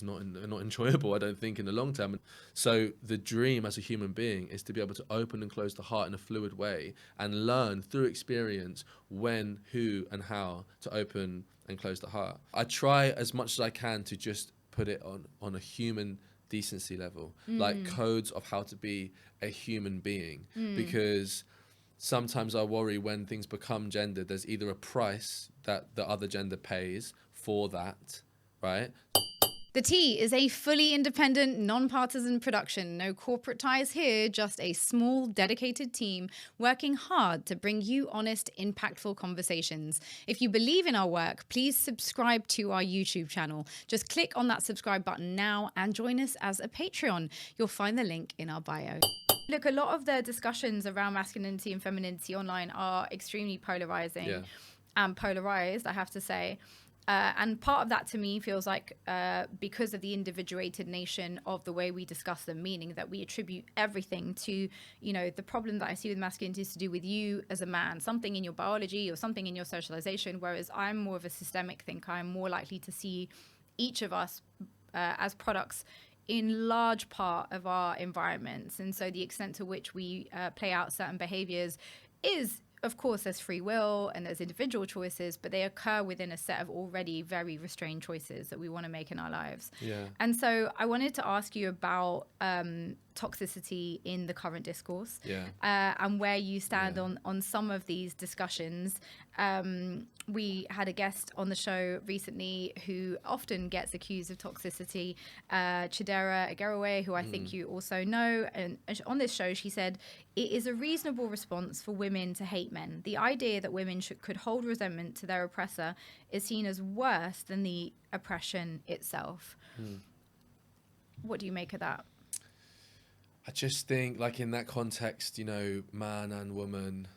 not enjoyable, I don't think, in the long term. So the dream as a human being is to be able to open and close the heart in a fluid way and learn through experience when, who, and how to open and close the heart. I try as much as I can to just put it on a human decency level, like codes of how to be a human being, because sometimes I worry when things become gendered, there's either a price that the other gender pays for that, right? The Tea is a fully independent, non-partisan production. No corporate ties here, just a small, dedicated team working hard to bring you honest, impactful conversations. If you believe in our work, please subscribe to our YouTube channel. Just click on that subscribe button now and join us as a Patreon. You'll find the link in our bio. Look, a lot of the discussions around masculinity and femininity online are extremely polarizing and polarized, I have to say. And part of that to me feels like because of the individuated nation of the way we discuss them, meaning that we attribute everything to, you know, the problem that I see with masculinity is to do with you as a man, something in your biology or something in your socialization, whereas I'm more of a systemic thinker. I'm more likely to see each of us as products in large part of our environments. And so the extent to which we play out certain behaviors is, of course, there's free will and there's individual choices, but they occur within a set of already very restrained choices that we want to make in our lives. Yeah. And so I wanted to ask you about toxicity in the current discourse, and where you stand on some of these discussions. We had a guest on the show recently who often gets accused of toxicity, Chidera Agaraway, who I think you also know. And on this show, she said, it is a reasonable response for women to hate men. The idea that women could hold resentment to their oppressor is seen as worse than the oppression itself. What do you make of that? I just think, like, in that context, you know, man and woman,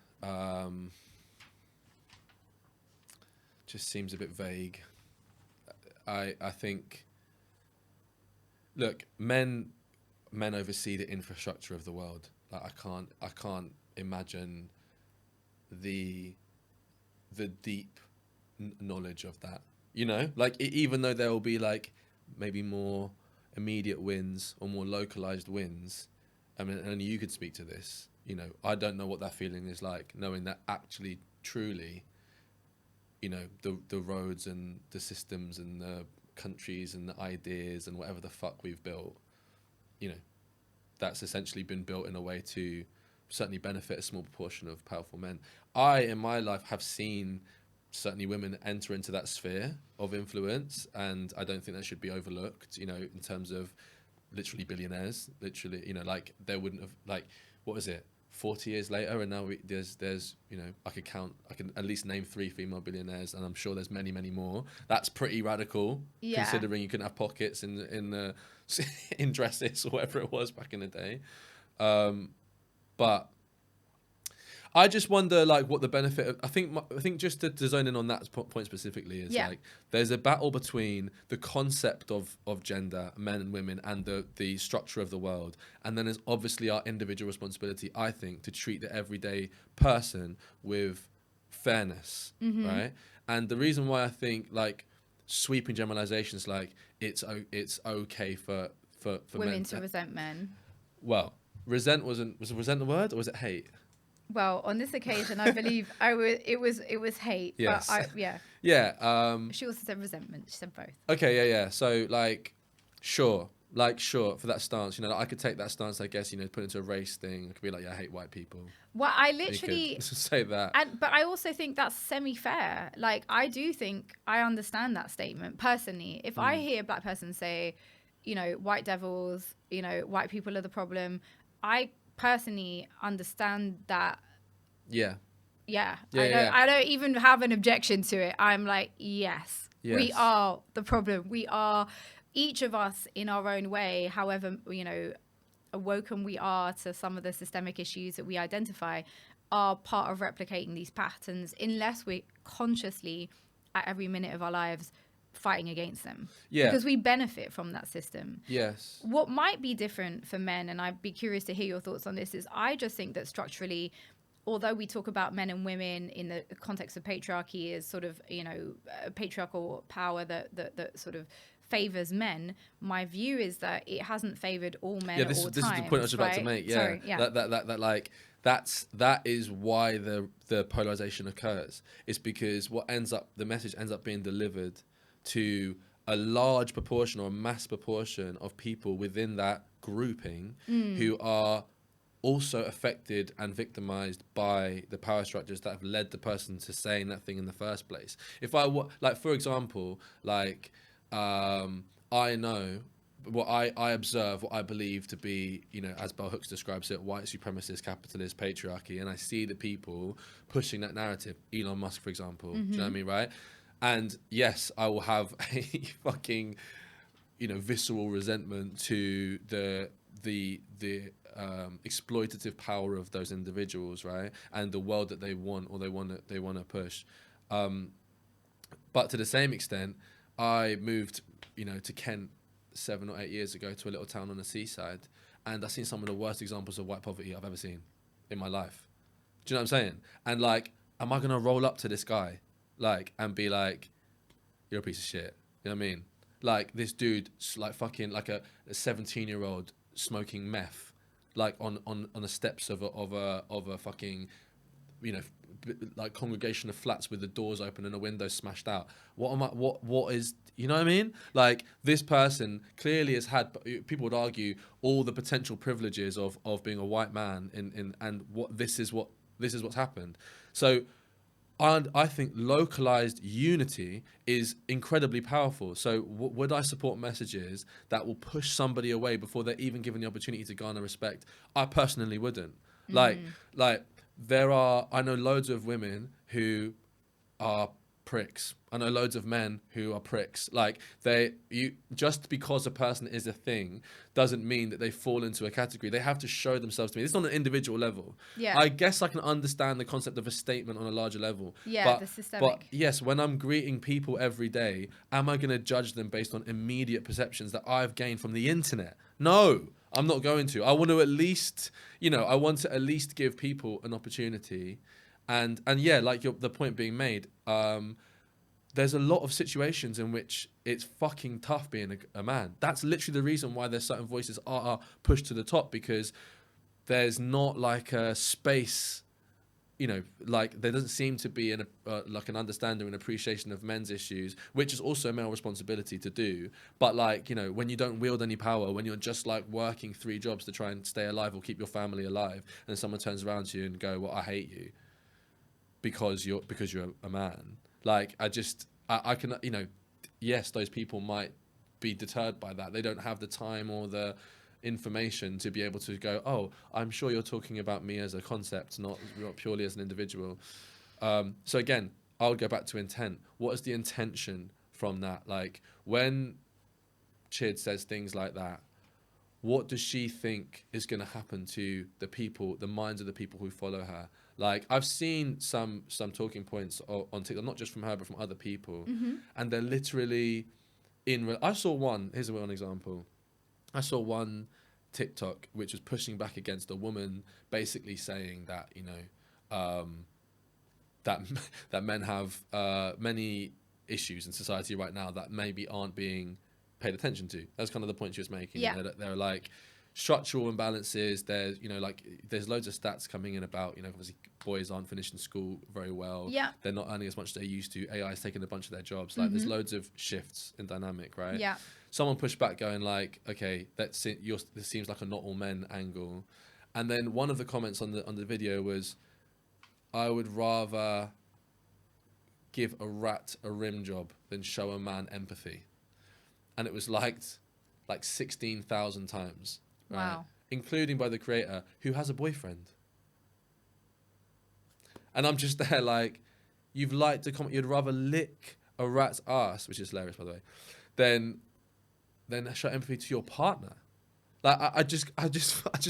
just seems a bit vague. I think, look, men oversee the infrastructure of the world. Like, I can't imagine the deep knowledge of that. You know, like, even though there will be like maybe more immediate wins or more localized wins. I mean, and you could speak to this, you know, I don't know what that feeling is like, knowing that actually, truly, you know, the roads and the systems and the countries and the ideas and whatever the fuck we've built, you know, that's essentially been built in a way to certainly benefit a small proportion of powerful men. I, in my life, have seen certainly women enter into that sphere of influence, and I don't think that should be overlooked, you know, in terms of literally billionaires, literally, you know, like, there wouldn't have, like, what is it, 40 years later, and now there's you know, I can at least name 3 female billionaires, and I'm sure there's many more. That's pretty radical, considering you couldn't have pockets in the in dresses or whatever it was back in the day. But I just wonder, like, what the benefit of, I think just to zone in on that point specifically is like, there's a battle between the concept of gender, men and women, and the structure of the world. And then there's obviously our individual responsibility, I think, to treat the everyday person with fairness, right? And the reason why I think like sweeping generalizations, like it's okay for women men to resent men. well, was resent the word, or was it hate? Well, on this occasion, I believe it was hate. Yes. But yeah. Yeah. She also said resentment. She said both. Okay. Yeah. So like, sure. For that stance, like, I could take that stance, I guess, put into a race thing. I could be like, yeah, I hate white people. Well, I literally say that. But I also think that's semi-fair. Like, I do think I understand that statement personally. If I hear a black person say, white devils, white people are the problem, I personally understand that. Yeah. Yeah. Yeah. I don't even have an objection to it. I'm like, yes. We are the problem. We are, each of us in our own way, however, awoken we are to some of the systemic issues that we identify, are part of replicating these patterns unless we're consciously at every minute of our lives fighting against them. Yeah. Because we benefit from that system. Yes. What might be different for men, and I'd be curious to hear your thoughts on this, is I just think that structurally, although we talk about men and women in the context of patriarchy as sort of, patriarchal power that sort of favors men, my view is that it hasn't favored all men at all times. This is the point I was about to make. Yeah. Sorry, yeah. That like that is why the polarization occurs. It's because the message ends up being delivered to a large proportion or a mass proportion of people within that grouping who are also affected and victimized by the power structures that have led the person to saying that thing in the first place. If for example, I know what I observe, what I believe to be, as Bell Hooks describes it, white supremacist, capitalist patriarchy, and I see the people pushing that narrative. Elon Musk, for example, do you know what I mean, right? And yes, I will have a fucking, visceral resentment to the exploitative power of those individuals, right? And the world that they want or they want to push. But to the same extent, I moved, to Kent 7 or 8 years ago to a little town on the seaside, and I've seen some of the worst examples of white poverty I've ever seen in my life. Do you know what I'm saying? And like, am I gonna roll up to this guy, and be like, "You're a piece of shit"? You know what I mean? Like this dude, fucking like a 17-year-old smoking meth, on the steps of a fucking, congregation of flats with the doors open and the windows smashed out. What is, you know what I mean? Like, this person clearly has had, people would argue, all the potential privileges of being a white man and this is what's happened. So I think localized unity is incredibly powerful. So would I support messages that will push somebody away before they're even given the opportunity to garner respect? I personally wouldn't. I know loads of women who are pricks. I know loads of men who are pricks. Just because a person is a thing doesn't mean that they fall into a category. They have to show themselves to me. It's on an individual level. Yeah. I guess I can understand the concept of a statement on a larger level. Yeah, the systemic. But yes, when I'm greeting people every day, am I going to judge them based on immediate perceptions that I've gained from the internet? No, I'm not going to. I want to at least give people an opportunity. And yeah, the point being made, there's a lot of situations in which it's fucking tough being a man. That's literally the reason why there's certain voices are pushed to the top, because there's not like a space, there doesn't seem to be an understanding and appreciation of men's issues, which is also a male responsibility to do. But when you don't wield any power, when you're just working 3 jobs to try and stay alive or keep your family alive, and someone turns around to you and go, "Well, I hate you because you're a man." I can, yes, those people might be deterred by that. They don't have the time or the information to be able to go, "Oh, I'm sure you're talking about me as a concept, not purely as an individual." So again, I'll go back to intent. What is the intention from that? When Chid says things like that, what does she think is going to happen to the minds of the people who follow her? I've seen some talking points on TikTok, not just from her, but from other people. And they're literally I saw one, here's one example. I saw one TikTok which was pushing back against a woman, basically saying that, that that men have many issues in society right now that maybe aren't being paid attention to. That's kind of the point she was making. Yeah. There are like structural imbalances. There's there's loads of stats coming in about obviously boys aren't finishing school very well. Yeah. They're not earning as much as they used to. AI is taking a bunch of their jobs. Like there's loads of shifts in dynamic, right? Yeah. Someone pushed back going like, okay, this seems like a not all men angle. And then one of the comments on the video was, I would rather give a rat a rim job than show a man empathy. And it was liked like 16,000 times. Right? Wow. Including by the creator, who has a boyfriend. And I'm just there like, you've liked a comment, you'd rather lick a rat's ass, which is hilarious by the way, than show empathy to your partner. Like I just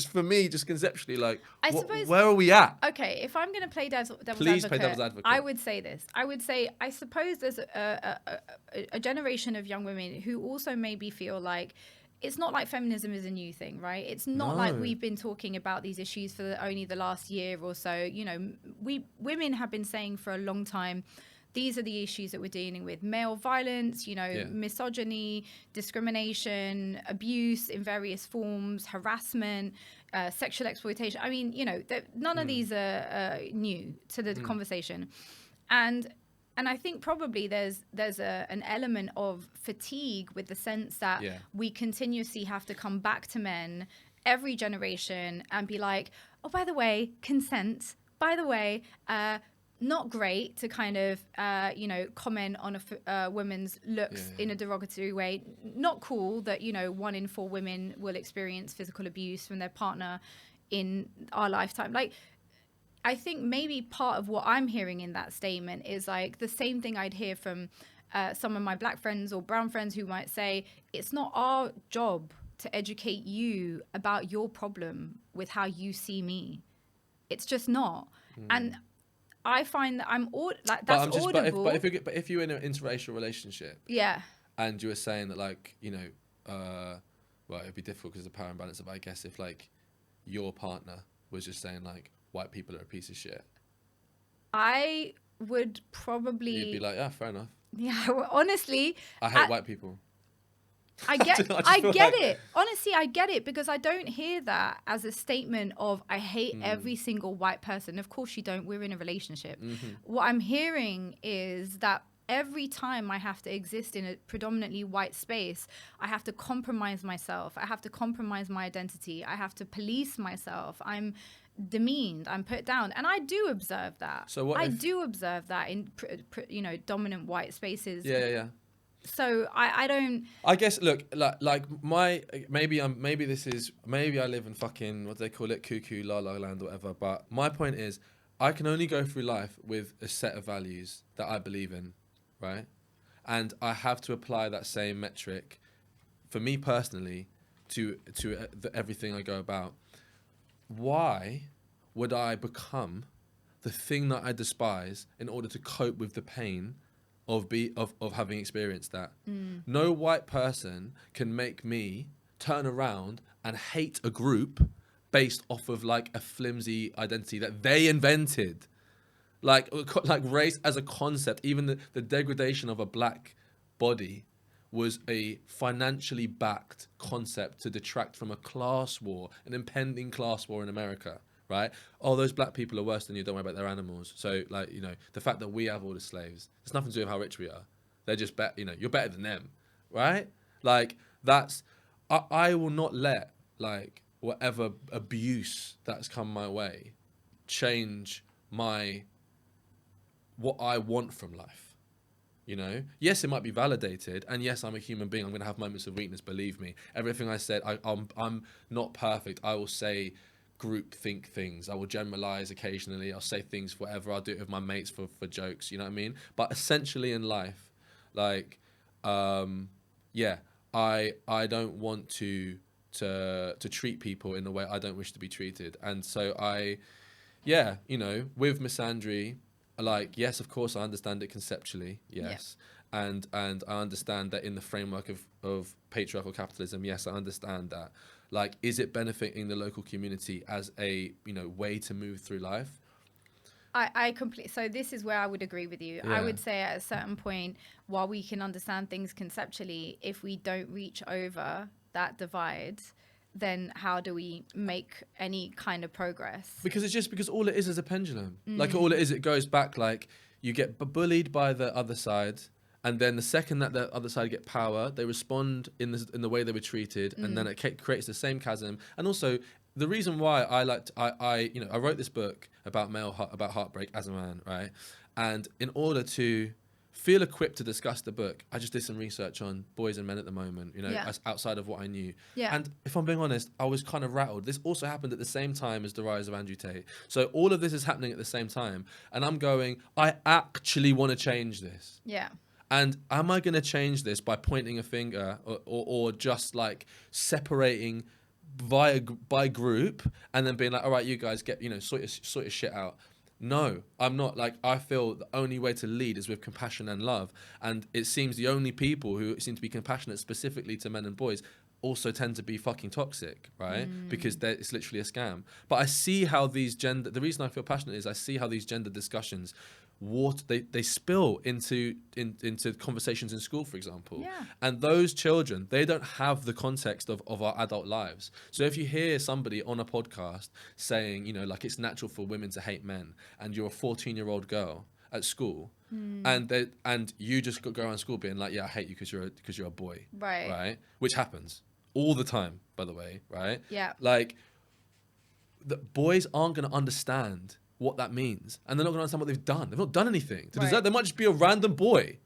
for me, just conceptually, like, I suppose, where are we at? Okay, if I'm going to play devil's Please advocate, play devil's advocate. I would say this. I would say, I suppose there's a generation of young women who also maybe feel like it's not like feminism is a new thing, right? It's not like we've been talking about these issues for only the last year or so. Women have been saying for a long time, these are the issues that we're dealing with. Male violence, misogyny, discrimination, abuse in various forms, harassment, sexual exploitation. I mean, none of these are new to the conversation. And I think probably there's an element of fatigue with the sense that we continuously have to come back to men every generation and be like, oh, by the way, consent, by the way, not great to kind of, comment on a woman's looks in a derogatory way. Not cool that, 1 in 4 women will experience physical abuse from their partner in our lifetime. Like, I think maybe part of what I'm hearing in that statement is like the same thing I'd hear from some of my black friends or brown friends who might say, it's not our job to educate you about your problem with how you see me. It's just not. And I find that that's audible. But if you're in an interracial relationship, and you were saying that like well, it'd be difficult because of the power imbalance. But I guess if like your partner was just saying like white people are a piece of shit, I would probably you'd be like, yeah, fair enough. Yeah, well, honestly, I hate white people. I get it. Honestly, I get it because I don't hear that as a statement of I hate every single white person. Of course you don't. We're in a relationship. What I'm hearing is that every time I have to exist in a predominantly white space, I have to compromise myself. I have to compromise my identity. I have to police myself. I'm demeaned. I'm put down. And I do observe that. So I do observe that in, dominant white spaces. Yeah. So I don't. I guess look maybe I live in fucking what do they call it, cuckoo la la land or whatever. But my point is, I can only go through life with a set of values that I believe in, right? And I have to apply that same metric, for me personally, to everything I go about. Why would I become the thing that I despise in order to cope with the pain of having experienced that? No white person can make me turn around and hate a group based off of like a flimsy identity that they invented, like race as a concept. Even the degradation of a black body was a financially backed concept to detract from a class war, an impending class war in America. Right? Oh, those black people are worse than you. Don't worry about their animals. So, like, the fact that we have all the slaves, it's nothing to do with how rich we are. They're just you're better than them, right? Like I will not let like whatever abuse that's come my way change what I want from life. Yes, it might be validated, and yes, I'm a human being. I'm going to have moments of weakness. Believe me. Everything I said, I'm not perfect. I will say group think things. I will generalize occasionally. I'll say things whatever. I'll do it with my mates for jokes. You know what I mean? But essentially in life, like, I don't want to treat people in the way I don't wish to be treated. And so with misandry, like, yes, of course I understand it conceptually. Yes. Yeah. And I understand that in the framework of patriarchal capitalism. Yes, I understand that. Like, is it benefiting the local community as a way to move through life? I completely. So this is where I would agree with you. I would say at a certain point, while we can understand things conceptually, if we don't reach over that divide, then how do we make any kind of progress? Because all it is a pendulum. Like all it is, it goes back. Like you get bullied by the other side, and then the second that the other side get power, they respond in the way they were treated, and then it creates the same chasm. And also, the reason why I wrote this book about about heartbreak as a man, right? And in order to feel equipped to discuss the book, I just did some research on boys and men at the moment, as outside of what I knew. Yeah. And if I'm being honest, I was kind of rattled. This also happened at the same time as the rise of Andrew Tate. So all of this is happening at the same time. And I'm going, I actually want to change this. Yeah. And am I going to change this by pointing a finger or just like separating by group and then being like, all right, you guys get, sort your shit out? No, I'm not. Like, I feel the only way to lead is with compassion and love. And it seems the only people who seem to be compassionate specifically to men and boys also tend to be fucking toxic, right? Because it's literally a scam. But I see how the reason I feel passionate is I see how these gender discussions they spill into conversations in school, for example. Yeah. And those children, they don't have the context of our adult lives. So if you hear somebody on a podcast saying, like it's natural for women to hate men, and you're a 14-year-old girl at school, and you just go around school being like, yeah, I hate you because you're a boy, right? Which happens all the time, by the way, right? Yeah. Like, the boys aren't going to understand what that means, and they're not going to understand what they've done. They've not done anything to deserve. They might just be a random boy,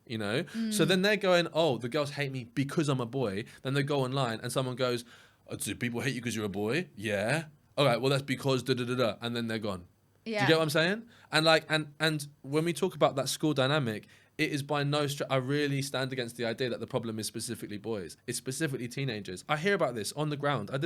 So then they're going, oh, the girls hate me because I'm a boy. Then they go online and someone goes, oh, do people hate you because you're a boy? Yeah. All right, well, that's because da-da-da-da. And then they're gone. Yeah. Do you get what I'm saying? And and when we talk about that school dynamic, it is by no stretch. I really stand against the idea that the problem is specifically boys. It's specifically teenagers. I hear about this on the ground. I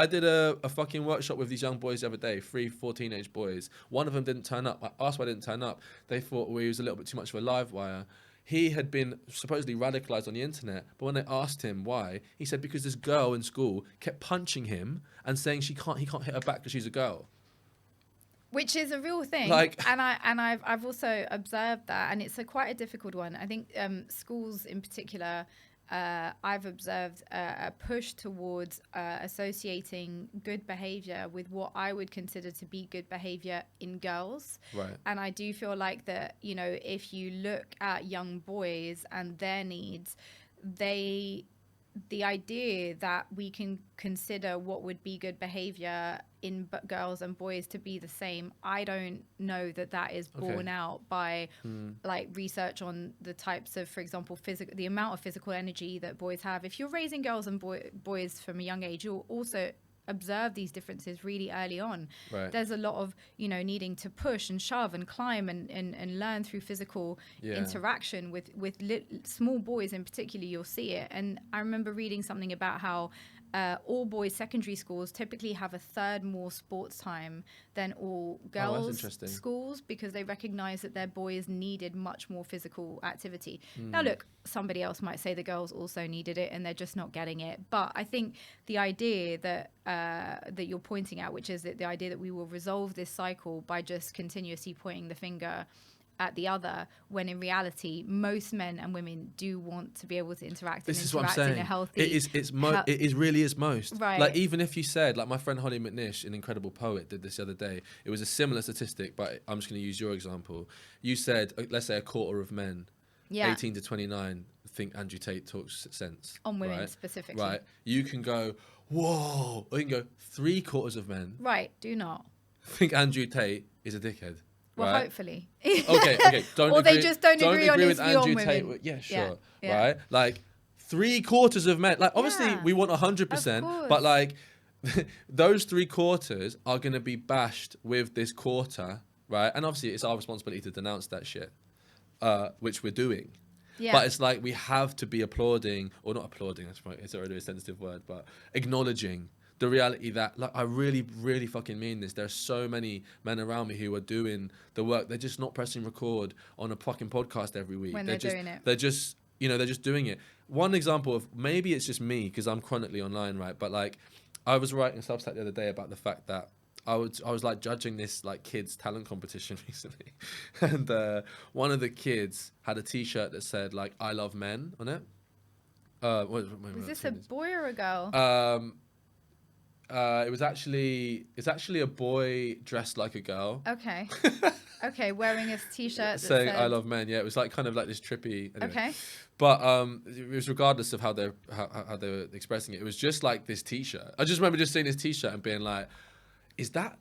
did a fucking workshop with these young boys the other day, 3-4 teenage boys. One of them didn't turn up. I asked why I didn't turn up. They thought he was a little bit too much of a live wire. He had been supposedly radicalized on the internet, but when they asked him why, he said because this girl in school kept punching him and saying he can't hit her back because she's a girl. Which is a real thing, and I've also observed that, and it's quite a difficult one. I think schools in particular, I've observed a push towards associating good behavior with what I would consider to be good behavior in girls. Right. And I do feel like that, if you look at young boys and their needs, the idea that we can consider what would be good behavior in girls and boys to be the same, I don't know that is borne out by like research on the types of, for example, the amount of physical energy that boys have. If you're raising girls and boys from a young age, you'll also observe these differences really early on. Right. There's a lot of needing to push and shove and climb and learn through physical interaction with small boys in particular. You'll see it. And I remember reading something about how all boys secondary schools typically have a third more sports time than all girls schools, because they recognize that their boys needed much more physical activity. Now look, somebody else might say the girls also needed it and they're just not getting it. But I think the idea that that you're pointing at, which is that the idea that we will resolve this cycle by just continuously pointing the finger at the other, when in reality most men and women do want to be able to interact in a healthy it really is most. Right. Like, even if you said, like my friend Holly McNish, an incredible poet, did this the other day. It was a similar statistic, but I'm just going to use your example. You said, let's say a quarter of men 18 to 29 think Andrew Tate talks sense on women, specifically, right? You can go, whoa, or you can go 3/4 of men do not think Andrew Tate is a dickhead. Well, right? Hopefully. Okay. Or they just don't agree on his view on Tate. women. Yeah, sure. Yeah. Right? Like 3/4 of men. Like, obviously we want 100%, but like those 3/4 are going to be bashed with this quarter, right? And obviously it's our responsibility to denounce that shit, which we're doing. Yeah. But it's like we have to be applauding, or not applauding, it's already a sensitive word, but acknowledging the reality that, like, I really, really fucking mean this. There are so many men around me who are doing the work. They're just not pressing record on a fucking podcast every week. When they're doing it. They're just, they're just doing it. One example of, maybe it's just me because I'm chronically online, right? But like, I was writing a Substack the other day about the fact that I was like judging this like kids talent competition recently, and one of the kids had a T-shirt that said like "I love men" on it. Was this a boy or a girl? It's actually a boy dressed like a girl. Okay. Okay, wearing a T-shirt that saying said... "I love men." Yeah, it was like kind of like this trippy. Anyway. Okay. But it was regardless of how they were expressing it. It was just like this T-shirt. I just remember just seeing this T-shirt and being like, is that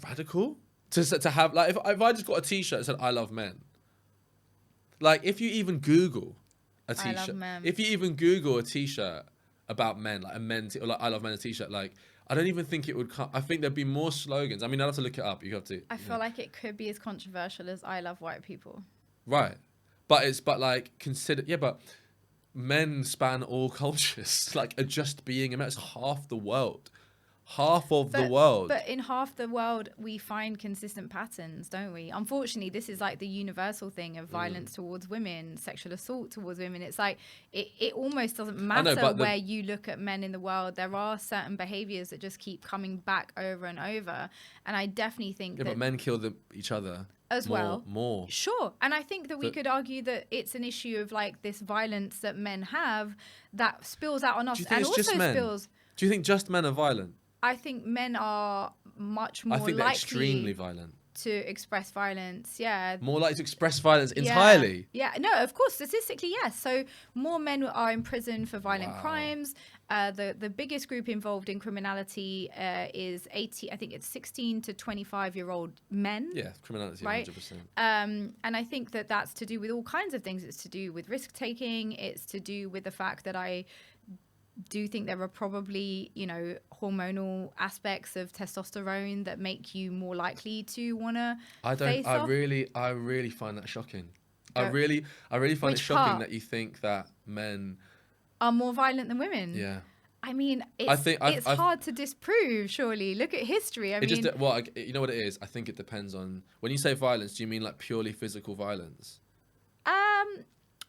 radical to have like if I just got a T-shirt that said "I love men." Like if you even Google a T-shirt, I love men. if you even Google a T-shirt about men, like a or like "I love men" a T-shirt, like I don't even think it would come. I think there'd be more slogans. I mean, I'd have to look it up. You have to. I feel like it could be as controversial as "I love white people." Right, but like consider but men span all cultures. Like just being a man, it's half the world. Half of the world. But in half the world, we find consistent patterns, don't we? Unfortunately, this is like the universal thing of violence towards women, sexual assault towards women. It's like, it almost doesn't matter where you look at men in the world. There are certain behaviors that just keep coming back over and over. And I definitely think that... but men kill each other. As well. More. Sure. And I think that we could argue that it's an issue of like this violence that men have that spills out on us. And also spills... Do you think just men are violent? I think men are much more likely... I think they're extremely violent. To express violence, yeah. More likely to express violence entirely? Yeah, no, of course, statistically, yes. So more men are in prison for violent crimes. The biggest group involved in criminality is 16 to 25-year-old men. Yeah, criminality, right? 100%. And I think that that's to do with all kinds of things. It's to do with risk-taking. It's to do with the fact that I do think there are probably, hormonal aspects of testosterone that make you more likely to want to I really find that shocking. I really find it shocking that you think that men are more violent than women. Yeah. I mean, it's hard to disprove, surely. Look at history. You know what it is? I think it depends on... When you say violence, do you mean like purely physical violence?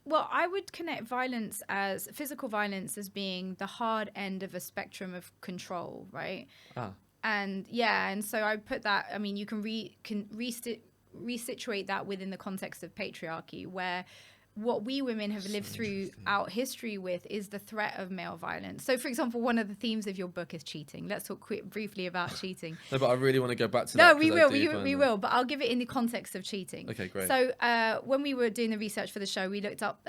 Well, I would connect physical violence as being the hard end of a spectrum of control, right? And so I put that, you can resituate that within the context of patriarchy, where what we women have lived throughout history with is the threat of male violence. So, for example, one of the themes of your book is cheating. Let's talk briefly about cheating. No, but I really want to go back to that. No, we will, but I'll give it in the context of cheating. Okay, great. So when we were doing the research for the show, we looked up,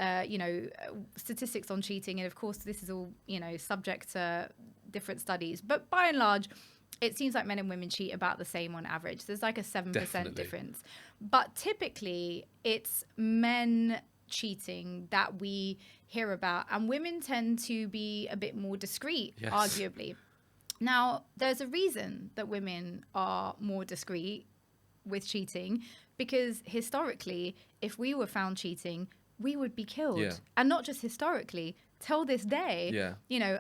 statistics on cheating. And of course, this is all, subject to different studies. But by and large, it seems like men and women cheat about the same on average. There's like a 7% difference. But typically, it's men cheating that we hear about, and women tend to be a bit more discreet, arguably. Now, there's a reason that women are more discreet with cheating, because historically, if we were found cheating, we would be killed. And not just historically, till this day.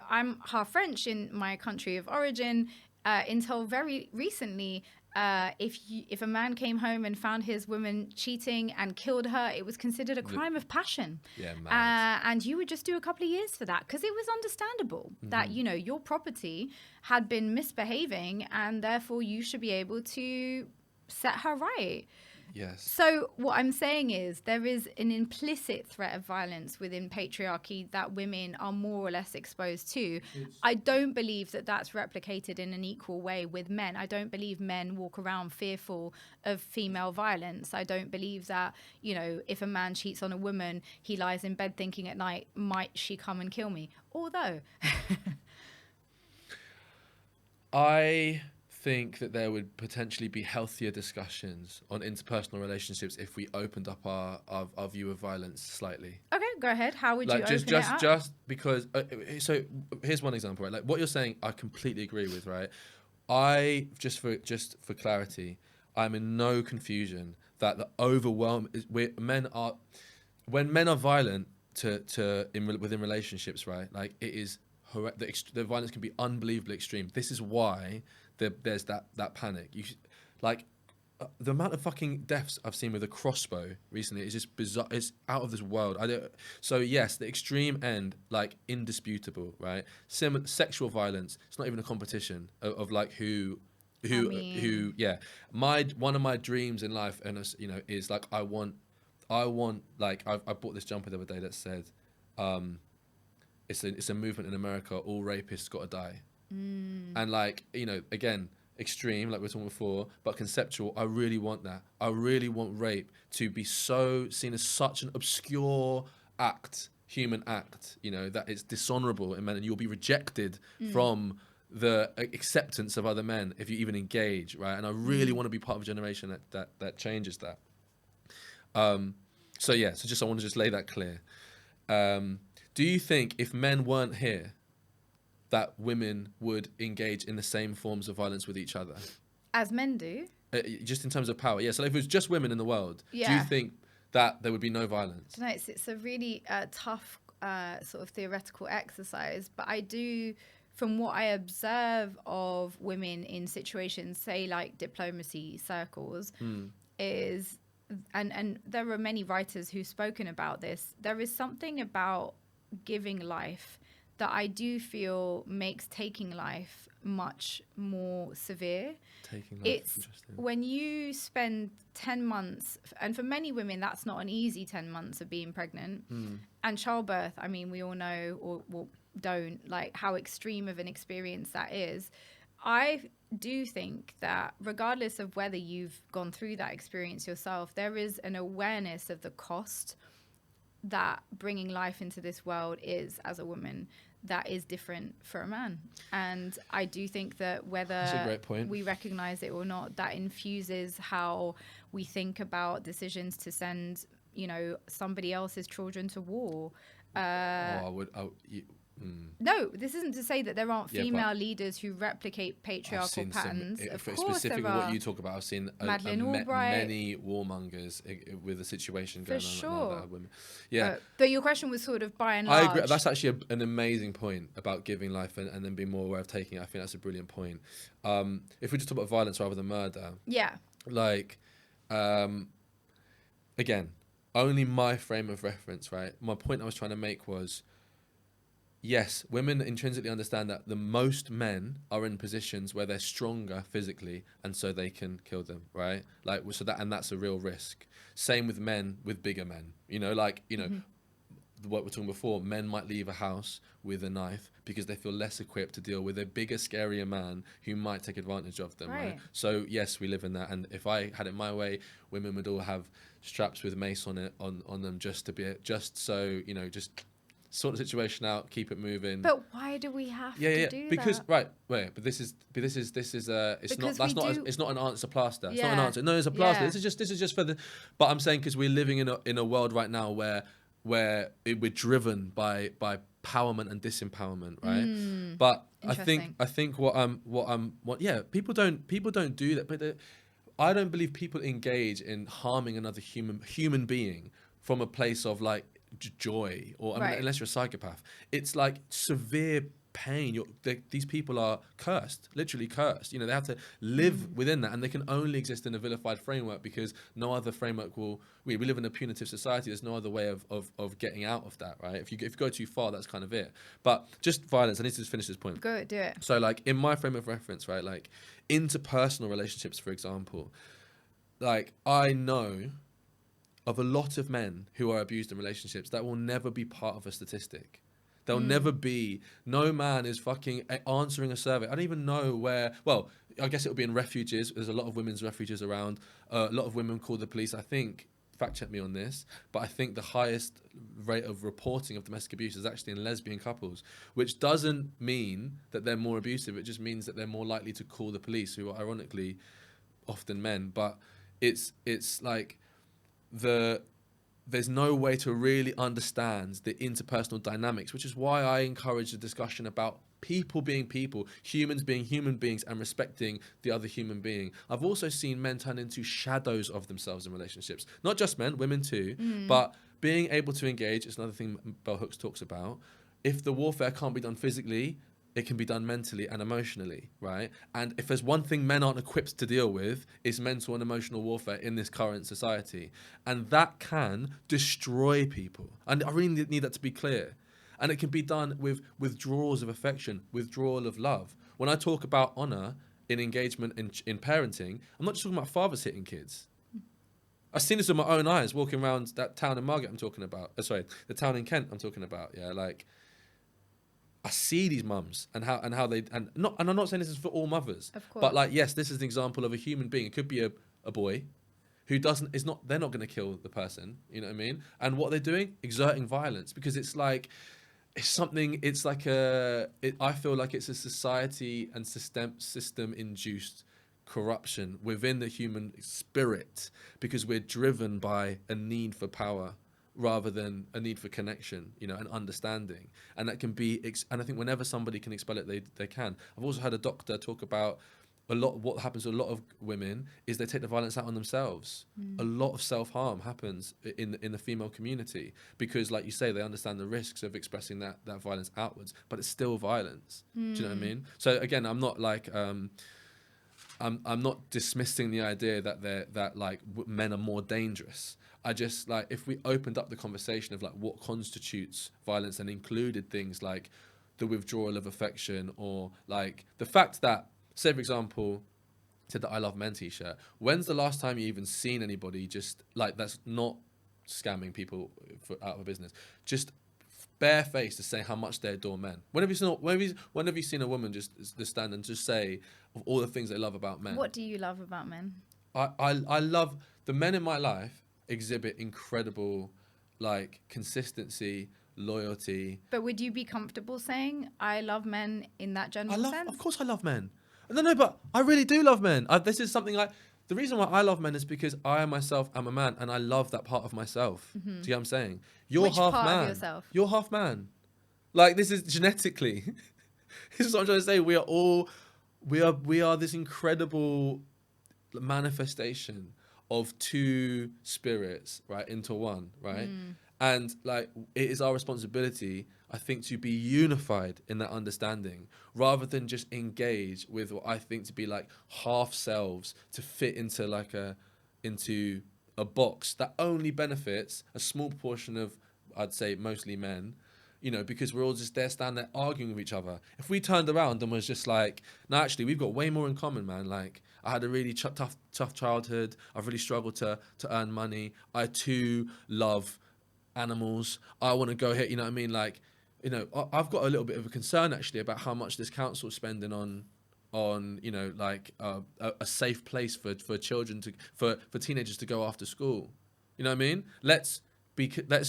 I'm half French in my country of origin. Until very recently, if a man came home and found his woman cheating and killed her, it was considered a crime of passion. And you would just do a couple of years for that, because it was understandable that, your property had been misbehaving and therefore you should be able to set her right. Yes. So what I'm saying is there is an implicit threat of violence within patriarchy that women are more or less exposed to. I don't believe that that's replicated in an equal way with men. I don't believe men walk around fearful of female violence. I don't believe that, if a man cheats on a woman, he lies in bed thinking at night, might she come and kill me? Although... I think that there would potentially be healthier discussions on interpersonal relationships if we opened up our view of violence slightly. Okay, go ahead. How would you open it up? Just because... so here's one example, right? Like what you're saying, I completely agree with, right? Just for clarity, I'm in no confusion that the overwhelm is when men are violent within relationships, right? Like it is the violence can be unbelievably extreme. This is why there's that panic. The amount of fucking deaths I've seen with a crossbow recently is just bizarre. It's out of this world. So yes, the extreme end, like indisputable, right? Sexual violence. It's not even a competition of like who One of my dreams in life, and is like I want like I bought this jumper the other day that said, it's a movement in America, all rapists gotta die. And like, again, extreme, like we were talking before, but conceptual. I really want that. I really want rape to be so seen as such an obscure human act, that it's dishonorable in men, and you'll be rejected from the acceptance of other men if you even engage, right? And I really want to be part of a generation that changes that. So I want to just lay that clear. Do you think if men weren't here, that women would engage in the same forms of violence with each other? As men do? Just in terms of power, yeah. So if it was just women in the world, do you think that there would be no violence? No, it's a really tough sort of theoretical exercise, but I do, from what I observe of women in situations, say like diplomacy circles, is, and there are many writers who've spoken about this, there is something about giving life that I do feel makes taking life much more severe. Taking life, it's interesting. When you spend 10 months, and for many women that's not an easy 10 months of being pregnant, and childbirth, I mean, we all know, or don't, like how extreme of an experience that is. I do think that regardless of whether you've gone through that experience yourself, there is an awareness of the cost that bringing life into this world is as a woman that is different for a man. And I do think that whether we recognize it or not, that infuses how we think about decisions to send, somebody else's children to war. No, this isn't to say that there aren't female leaders who replicate patriarchal patterns. Of course, specifically what you talk about, I've seen many warmongers with the situation going on right now that are women. Yeah, but your question was sort of by and large. I agree. That's actually an amazing point about giving life and then being more aware of taking it. I think that's a brilliant point. If we just talk about violence rather than murder, like, again, only my frame of reference, right? My point I was trying to make was, yes, women intrinsically understand that the most men are in positions where they're stronger physically, and so they can kill them, right? Like, so that's a real risk. Same with men, with bigger men. What we're talking before, men might leave a house with a knife because they feel less equipped to deal with a bigger, scarier man who might take advantage of them, right? So yes, we live in that, and if I had it my way, women would all have straps with mace on them just so sort the situation out, keep it moving. But why do we have to do because, that? Right, wait, but this is it's not an answer plaster. It's not an answer. No, it's a plaster. This is just for the. But I'm saying because we're living in a world right now where we're driven by empowerment and disempowerment, right? But I think people don't do that, but I don't believe people engage in harming another human being from a place of like joy, or unless you're a psychopath. It's like severe pain. These people are cursed, literally cursed. They have to live within that, and they can only exist in a vilified framework because no other framework will. We live in a punitive society. There's no other way of getting out of that, right? If you go too far, that's kind of it. But just violence. I need to just finish this point. Go do it. So, like, in my frame of reference, right, like interpersonal relationships, for example, like I know of a lot of men who are abused in relationships that will never be part of a statistic. There'll never be. No man is fucking answering a survey. I don't even know where. Well, I guess it'll be in refuges. There's a lot of women's refuges around. A lot of women call the police. I think, fact check me on this, but I think the highest rate of reporting of domestic abuse is actually in lesbian couples, which doesn't mean that they're more abusive. It just means that they're more likely to call the police, who are ironically often men. But it's like there's no way to really understand the interpersonal dynamics, which is why I encourage the discussion about people being people, humans being human beings, and respecting the other human being. I've also seen men turn into shadows of themselves in relationships. Not just men, women too, but being able to engage is another thing Bell Hooks talks about. If the warfare can't be done physically, it can be done mentally and emotionally, right? And if there's one thing men aren't equipped to deal with, it's mental and emotional warfare in this current society. And that can destroy people. And I really need that to be clear. And it can be done with withdrawals of affection, withdrawal of love. When I talk about honor, in engagement in parenting, I'm not just talking about fathers hitting kids. I've seen this with my own eyes walking around that town in Margate I'm talking about. The town in Kent I'm talking about. Yeah, like I see these mums and how they and I'm not saying this is for all mothers, Of course. but like yes, this is an example of a human being. It could be a boy who they're not going to kill the person. You know what I mean? And what they're doing, exerting violence, because it's like I feel like it's a society and system induced corruption within the human spirit, because we're driven by a need for power rather than a need for connection, you know, and understanding. And that can be, and I think whenever somebody can expel it, they can. I've also had a doctor talk about what happens to a lot of women is they take the violence out on themselves. A lot of self-harm happens in the female community because, like you say, they understand the risks of expressing that violence outwards, but it's still violence. Do you know what I mean? So again, I'm not like I'm not dismissing the idea that men are more dangerous. I just like, if we opened up the conversation of like what constitutes violence and included things like the withdrawal of affection, or like the fact that, say for example, said that I love men t-shirt. When's the last time you even seen anybody just like, that's not scamming people out of a business, just barefaced to say how much they adore men? When have you seen a woman just stand and just say of all the things they love about men? What do you love about men? I love the men in my life exhibit incredible like consistency, loyalty. But would you be comfortable saying I love men in that general sense? Of course I love men. No, but I really do love men. This is something the reason why I love men is because I myself am a man and I love that part of myself. Do you get what I'm saying? You're Which half part man. of yourself? You're half man. Like, this is genetically. This is what I'm trying to say. We are this incredible manifestation of two spirits, right, into one, right? And like, it is our responsibility, I think, to be unified in that understanding rather than just engage with what I think to be like half selves to fit into like into a box that only benefits a small proportion of, I'd say, mostly men, you know, because we're all just there standing there arguing with each other. If we turned around and was just like, no, actually, we've got way more in common, man. Like, I had a really tough childhood. I've really struggled to earn money. I too love animals. I want to go here. You know what I mean? Like, you know, I've got a little bit of a concern actually about how much this council is spending on you know, like a safe place for children for teenagers to go after school. You know what I mean? Let's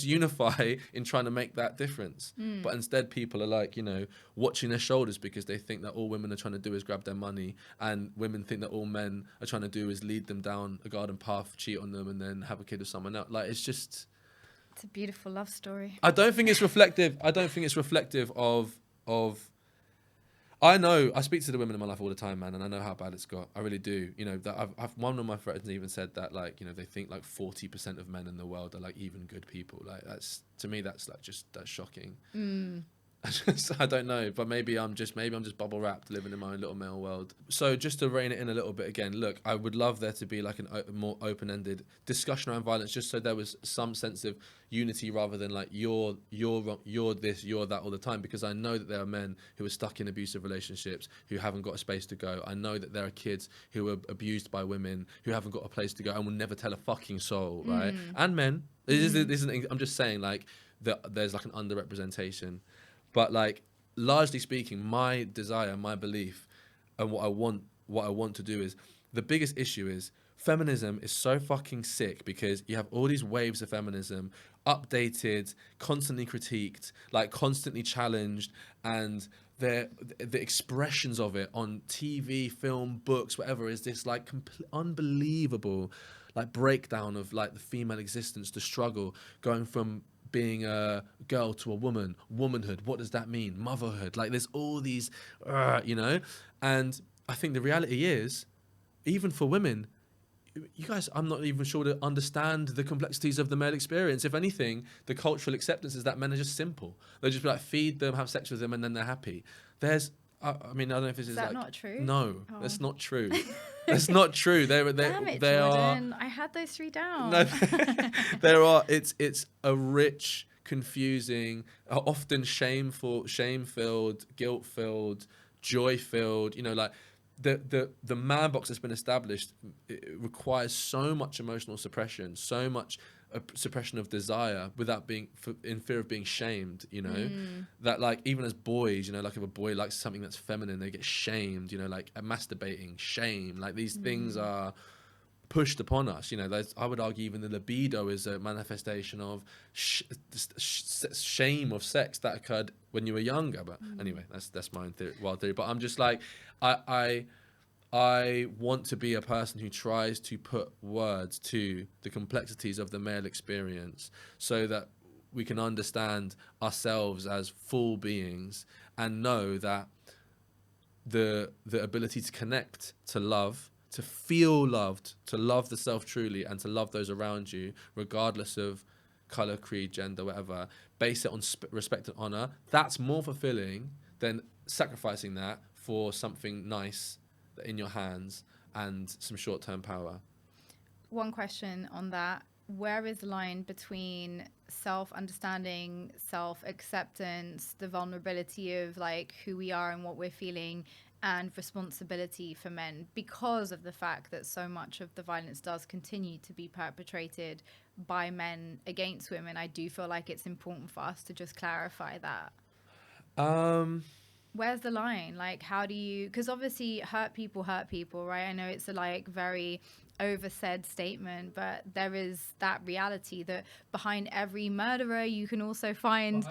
unify in trying to make that difference. But instead people are like, you know, watching their shoulders because they think that all women are trying to do is grab their money, and women think that all men are trying to do is lead them down a garden path, cheat on them, and then have a kid with someone else. Like, it's just, it's a beautiful love story. I don't think it's reflective of I know, I speak to the women in my life all the time, man, and I know how bad it's got. I really do. You know, that I've one of my friends even said that, like, you know, they think like 40% of men in the world are like even good people. Like, that's, to me, that's like that's shocking. I don't know, but maybe I'm just bubble wrapped, living in my own little male world. So just to rein it in a little bit again, look, I would love there to be like a more open-ended discussion around violence, just so there was some sense of unity rather than like you're this, you're that all the time. Because I know that there are men who are stuck in abusive relationships who haven't got a space to go. I know that there are kids who are abused by women who haven't got a place to go and will never tell a fucking soul, right? And men. This isn't, I'm just saying, like, that there's like an underrepresentation. But like, largely speaking, my desire, my belief, and what I want to do is, the biggest issue is feminism is so fucking sick because you have all these waves of feminism, updated, constantly critiqued, like constantly challenged, and the expressions of it on TV, film, books, whatever, is this like unbelievable like breakdown of like the female existence, the struggle, going from being a girl to a woman, womanhood, what does that mean? Motherhood, like there's all these, you know? And I think the reality is, even for women, you guys, I'm not even sure to understand the complexities of the male experience. If anything, the cultural acceptance is that men are just simple. They'll just be like, feed them, have sex with them, and then they're happy. There's, I mean, I don't know if this is that like, not true? No, that's not true. That's not true. Damn it, they Jordan. I had those three down. No, there are. It's a rich, confusing, often shameful, shame-filled, guilt-filled, joy-filled. You know, like the man box that's been established, it requires so much emotional suppression, so much suppression of desire without being in fear of being shamed, you know, that like even as boys, you know, like if a boy likes something that's feminine, they get shamed, you know, like masturbating, shame, like these things are pushed upon us, you know. I would argue even the libido is a manifestation of shame of sex that occurred when you were younger. But anyway, that's my own wild theory. But I'm just like, I want to be a person who tries to put words to the complexities of the male experience so that we can understand ourselves as full beings and know that the ability to connect, to love, to feel loved, to love the self truly, and to love those around you, regardless of color, creed, gender, whatever, base it on respect and honor. That's more fulfilling than sacrificing that for something nice in your hands and some short-term power. One question on that. Where is the line between self-understanding, self-acceptance, the vulnerability of like who we are and what we're feeling, and responsibility for men, because of the fact that so much of the violence does continue to be perpetrated by men against women? I do feel like it's important for us to just clarify that. Where's the line? Like, how do you, because obviously hurt people, right? I know it's a like very oversaid statement, but there is that reality that behind every murderer you can also find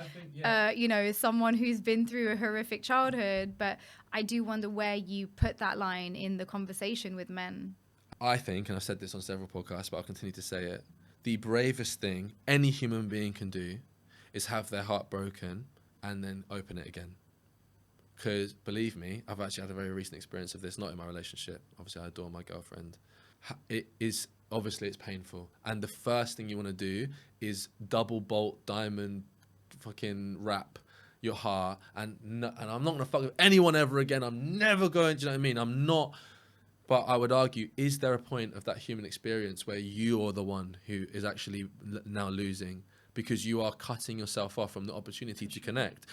you know, someone who's been through a horrific childhood. But I do wonder where you put that line in the conversation with men. I think, and I've said this on several podcasts, but I'll continue to say it, the bravest thing any human being can do is have their heart broken and then open it again. Because believe me, I've actually had a very recent experience of this, not in my relationship. Obviously, I adore my girlfriend. It is, obviously, it's painful. And the first thing you want to do is double bolt, diamond, fucking wrap your heart. And I'm not going to fuck with anyone ever again. I'm never going, do you know what I mean? I'm not. But I would argue, is there a point of that human experience where you are the one who is actually now losing because you are cutting yourself off from the opportunity to connect?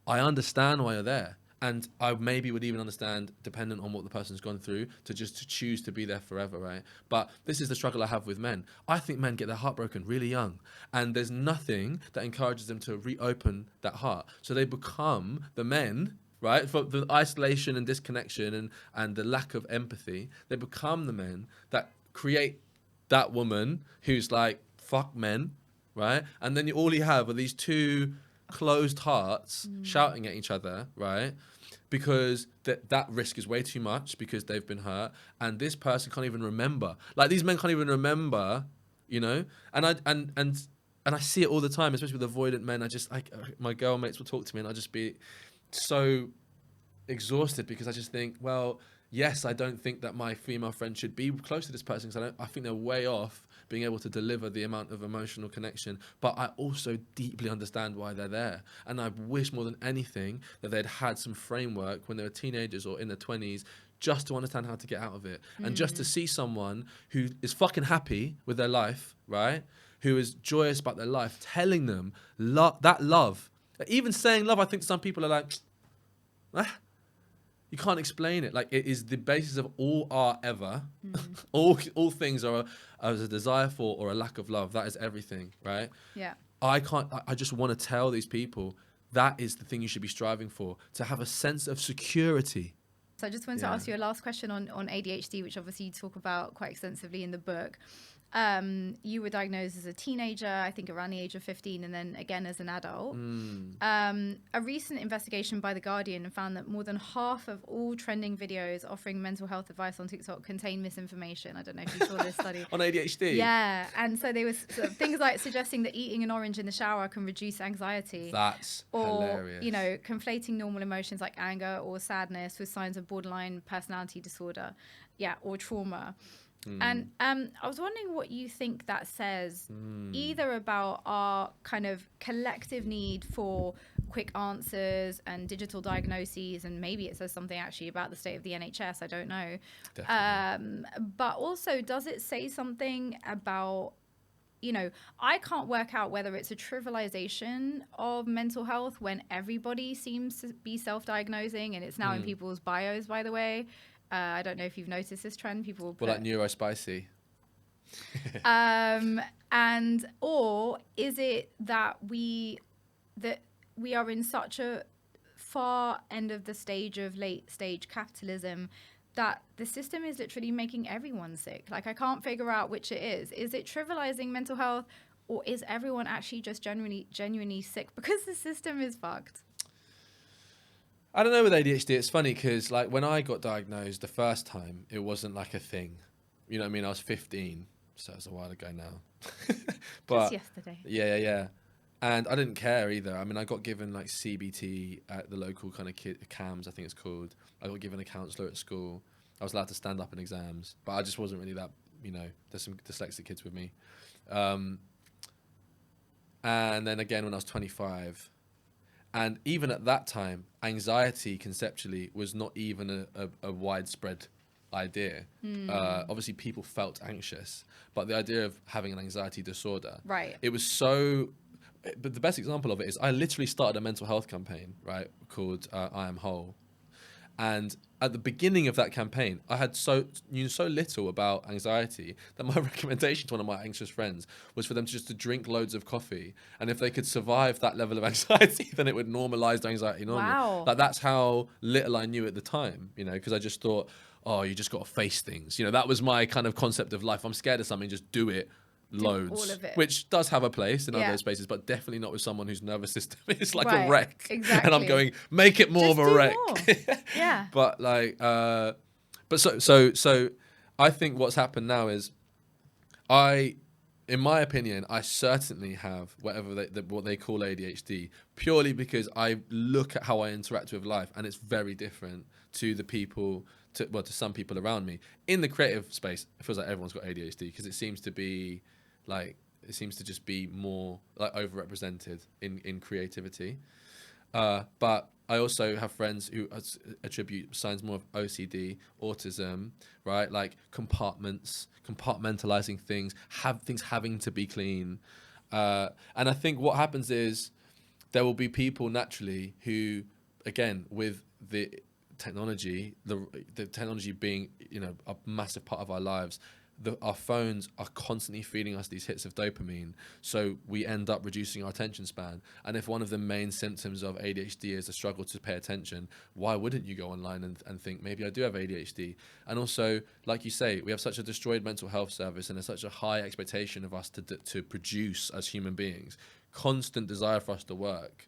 I understand why you're there. And I maybe would even understand, dependent on what the person's gone through, to choose to be there forever, right? But this is the struggle I have with men. I think men get their heart broken really young. And there's nothing that encourages them to reopen that heart. So they become the men, right? For the isolation and disconnection and the lack of empathy, they become the men that create that woman who's like, fuck men, right? And then all you have are these two closed hearts shouting at each other, right? Because that risk is way too much because they've been hurt, and this person can't even remember. Like, these men can't even remember, you know. And I see it all the time, especially with avoidant men. My girl mates will talk to me, and I'll just be so exhausted because I just think, well, yes, I don't think that my female friend should be close to this person because I think they're way off being able to deliver the amount of emotional connection. But I also deeply understand why they're there. And I wish more than anything that they'd had some framework when they were teenagers or in their 20s just to understand how to get out of it. And just to see someone who is fucking happy with their life, right? Who is joyous about their life, telling them that love. Even saying love, I think some people are like, you can't explain it. Like, it is the basis of all art ever. all things are as a desire for or a lack of love. That is everything, right? Yeah. I just want to tell these people that is the thing you should be striving for, to have a sense of security. So I just wanted to ask you a last question on ADHD, which obviously you talk about quite extensively in the book. You were diagnosed as a teenager, I think around the age of 15, and then again as an adult. A recent investigation by The Guardian found that more than half of all trending videos offering mental health advice on TikTok contain misinformation. I don't know if you saw this study. On ADHD? Yeah, and so there was things like suggesting that eating an orange in the shower can reduce anxiety. That's hilarious. You know, conflating normal emotions like anger or sadness with signs of borderline personality disorder, or trauma. And I was wondering what you think that says either about our kind of collective need for quick answers and digital diagnoses, and maybe it says something actually about the state of the NHS, I don't know. But also, does it say something about, you know, I can't work out whether it's a trivialization of mental health when everybody seems to be self-diagnosing, and it's now in people's bios, by the way. I don't know if you've noticed this trend. People will put, Well, like neurospicy. and or is it that we are in such a far end of the stage of late stage capitalism that the system is literally making everyone sick? Like, I can't figure out which it is. Is it trivializing mental health, or is everyone actually just genuinely sick because the system is fucked? I don't know with ADHD. It's funny because like when I got diagnosed the first time, it wasn't like a thing. You know what I mean? I was 15, so it's a while ago now. Just yesterday. Yeah. And I didn't care either. I mean, I got given like CBT at the local kind of CAMS, I think it's called. I got given a counsellor at school. I was allowed to stand up in exams, but I just wasn't really that, you know, there's some dyslexic kids with me. And then again when I was 25. And even at that time, anxiety conceptually was not even a widespread idea. Obviously, people felt anxious, but the idea of having an anxiety disorder, right? It was so. But the best example of it is I literally started a mental health campaign, right, called I Am Whole. And at the beginning of that campaign, I had knew so little about anxiety that my recommendation to one of my anxious friends was for them to drink loads of coffee. And if they could survive that level of anxiety, then it would normalize the anxiety normally. Wow. Like, that's how little I knew at the time, you know, because I just thought, oh, you just got to face things. You know, that was my kind of concept of life. I'm scared of something, just do it. Loads, all of it. Which does have a place in other spaces, but definitely not with someone whose nervous system is like right. a wreck. Exactly. And I'm going, make it more just of a wreck. Yeah. But like, so I think what's happened now is, in my opinion, I certainly have what they call ADHD, purely because I look at how I interact with life, and it's very different to the people. To some people around me in the creative space. It feels like everyone's got ADHD because it seems to just be more like overrepresented in creativity. But I also have friends who attribute signs more of OCD, autism, right? Like compartmentalizing things, things having to be clean. And I think what happens is there will be people naturally who, again, with the technology, the technology being, you know, a massive part of our lives, our phones are constantly feeding us these hits of dopamine, so we end up reducing our attention span. And if one of the main symptoms of ADHD is a struggle to pay attention, why wouldn't you go online and think, maybe I do have ADHD? And also, like you say, we have such a destroyed mental health service, and there's such a high expectation of us to produce as human beings, constant desire for us to work.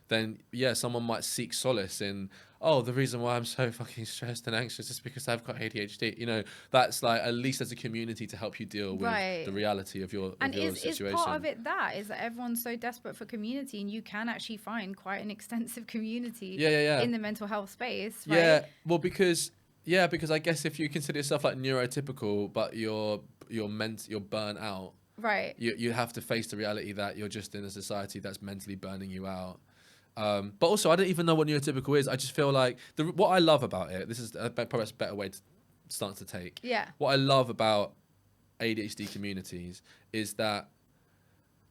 Then yeah, someone might seek solace in, oh, the reason why I'm so fucking stressed and anxious is because I've got ADHD. You know, that's like, at least as a community to help you deal with the reality of your situation. Is part of it is that everyone's so desperate for community, and you can actually find quite an extensive community in the mental health space, right? Yeah, well, because I guess if you consider yourself like neurotypical, but you're burnt out, right? You have to face the reality that you're just in a society that's mentally burning you out. But also, I don't even know what neurotypical is. I just feel like what I love about it, this is probably a better way to start to take. Yeah. What I love about ADHD communities is that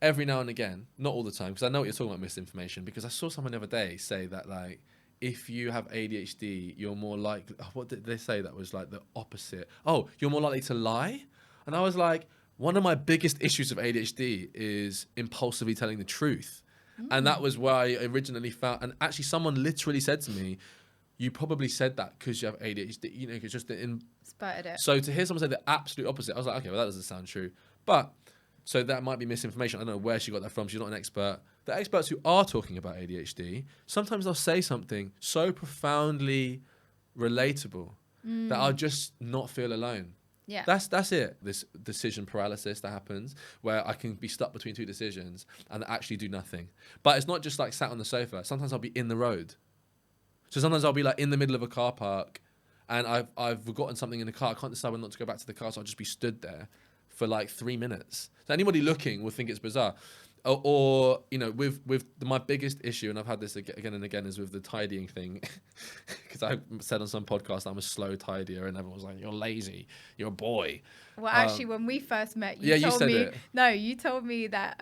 every now and again, not all the time, because I know what you're talking about, misinformation, because I saw someone the other day say that, like, if you have ADHD, you're more likely, what did they say that was like the opposite? Oh, you're more likely to lie? And I was like, one of my biggest issues of ADHD is impulsively telling the truth. And that was where I originally found, and actually someone literally said to me, you probably said that because you have ADHD, you know, because just spurted it. So to hear someone say the absolute opposite, I was like, okay, well, that doesn't sound true. But, so that might be misinformation. I don't know where she got that from. She's not an expert. The experts who are talking about ADHD, sometimes they'll say something so profoundly relatable that I'll just not feel alone. Yeah. That's it. This decision paralysis that happens, where I can be stuck between two decisions and actually do nothing. But it's not just like sat on the sofa. Sometimes I'll be in the road. So sometimes I'll be like in the middle of a car park, and I've forgotten something in the car. I can't decide when not to go back to the car, so I'll just be stood there for like 3 minutes. So anybody looking will think it's bizarre. or you know, with my biggest issue, and I've had this again and again, is with the tidying thing, because I said on some podcast I'm a slow tidier, and everyone was like, "You're lazy, you're a boy." Well, actually, when we first met, you told me that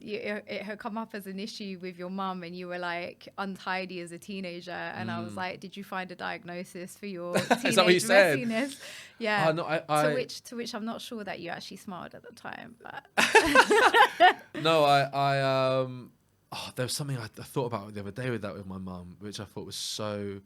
it had come up as an issue with your mum, and you were like untidy as a teenager, and I was like, "Did you find a diagnosis for your teenage messiness?" Yeah. No, to which I'm not sure that you actually smiled at the time, but no, there was something I thought about the other day with my mum, which I thought was so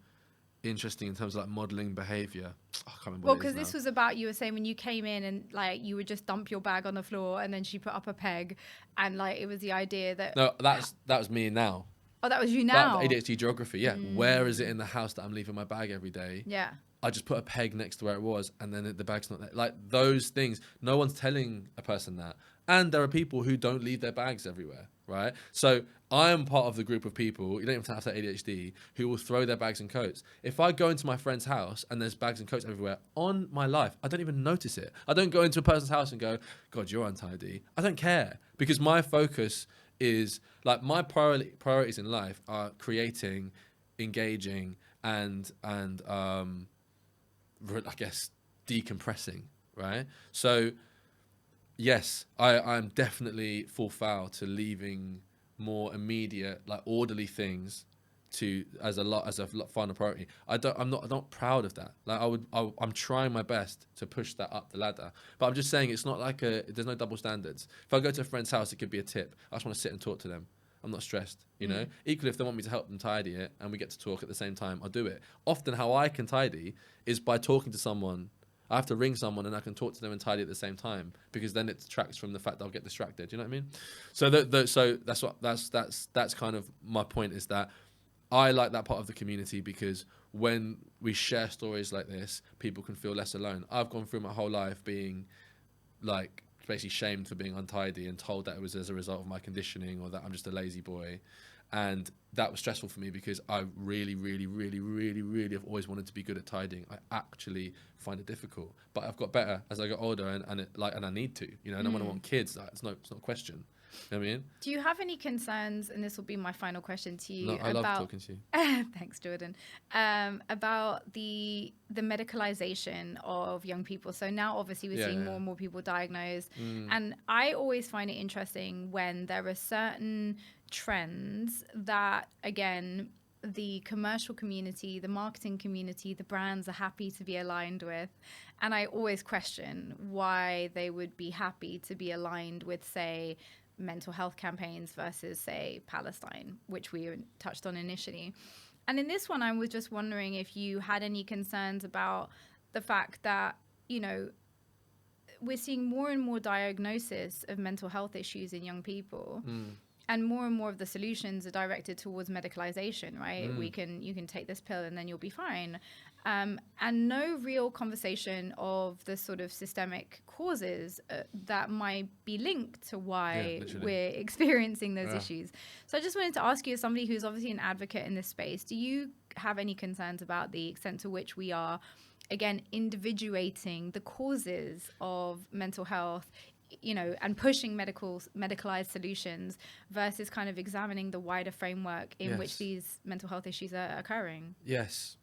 interesting in terms of like modeling behavior. I can't remember. Well, because this was about, you were saying when you came in and like you would just dump your bag on the floor, and then she put up a peg, and like it was the idea that that was me now. Oh, that was you now. That ADHD geography, yeah. Where is it in the house that I'm leaving my bag every day? Yeah. I just put a peg next to where it was, and then the bag's not there. Like those things, no one's telling a person that. And there are people who don't leave their bags everywhere, right? So I am part of the group of people, you don't even have to have ADHD, who will throw their bags and coats. If I go into my friend's house and there's bags and coats everywhere, on my life, I don't even notice it. I don't go into a person's house and go, God, you're untidy. I don't care, because my focus is, like, my priorities in life are creating, engaging, and I guess decompressing, right? So yes, I'm definitely full foul to leaving more immediate, like orderly things as a final priority. I'm not proud of that. Like I'm trying my best to push that up the ladder, but I'm just saying it's not like there's no double standards. If I go to a friend's house, it could be a tip. I just want to sit and talk to them. I'm not stressed, you know? Equally, if they want me to help them tidy it and we get to talk at the same time, I'll do it. Often how I can tidy is by talking to someone. I have to ring someone and I can talk to them and tidy at the same time, because then it detracts from the fact that I'll get distracted. You know what I mean? So so that's kind of my point, is that I like that part of the community, because when we share stories like this, people can feel less alone. I've gone through my whole life being like basically shamed for being untidy and told that it was as a result of my conditioning, or that I'm just a lazy boy. And that was stressful for me, because I really, really, really, really, really have always wanted to be good at tidying. I actually find it difficult, but I've got better as I got older, and I need to, you know. And when I want kids, it's not a question. You know what I mean? Do you have any concerns? And this will be my final question to you. No, I love talking to you. Thanks, Jordan. About the medicalization of young people. So now, obviously, we're seeing more and more people diagnosed, and I always find it interesting when there are certain trends that, again, the commercial community, the marketing community, the brands are happy to be aligned with. And I always question why they would be happy to be aligned with, say, mental health campaigns versus, say, Palestine, which we touched on initially. And in this one, I was just wondering if you had any concerns about the fact that, you know, we're seeing more and more diagnosis of mental health issues in young people. And more of the solutions are directed towards medicalization, right? You can take this pill and then you'll be fine. And no real conversation of the sort of systemic causes that might be linked to why we're experiencing those issues. So I just wanted to ask you, as somebody who's obviously an advocate in this space, do you have any concerns about the extent to which we are, again, individuating the causes of mental health, you know, and pushing medicalized solutions versus kind of examining the wider framework in which these mental health issues are occurring? Yes.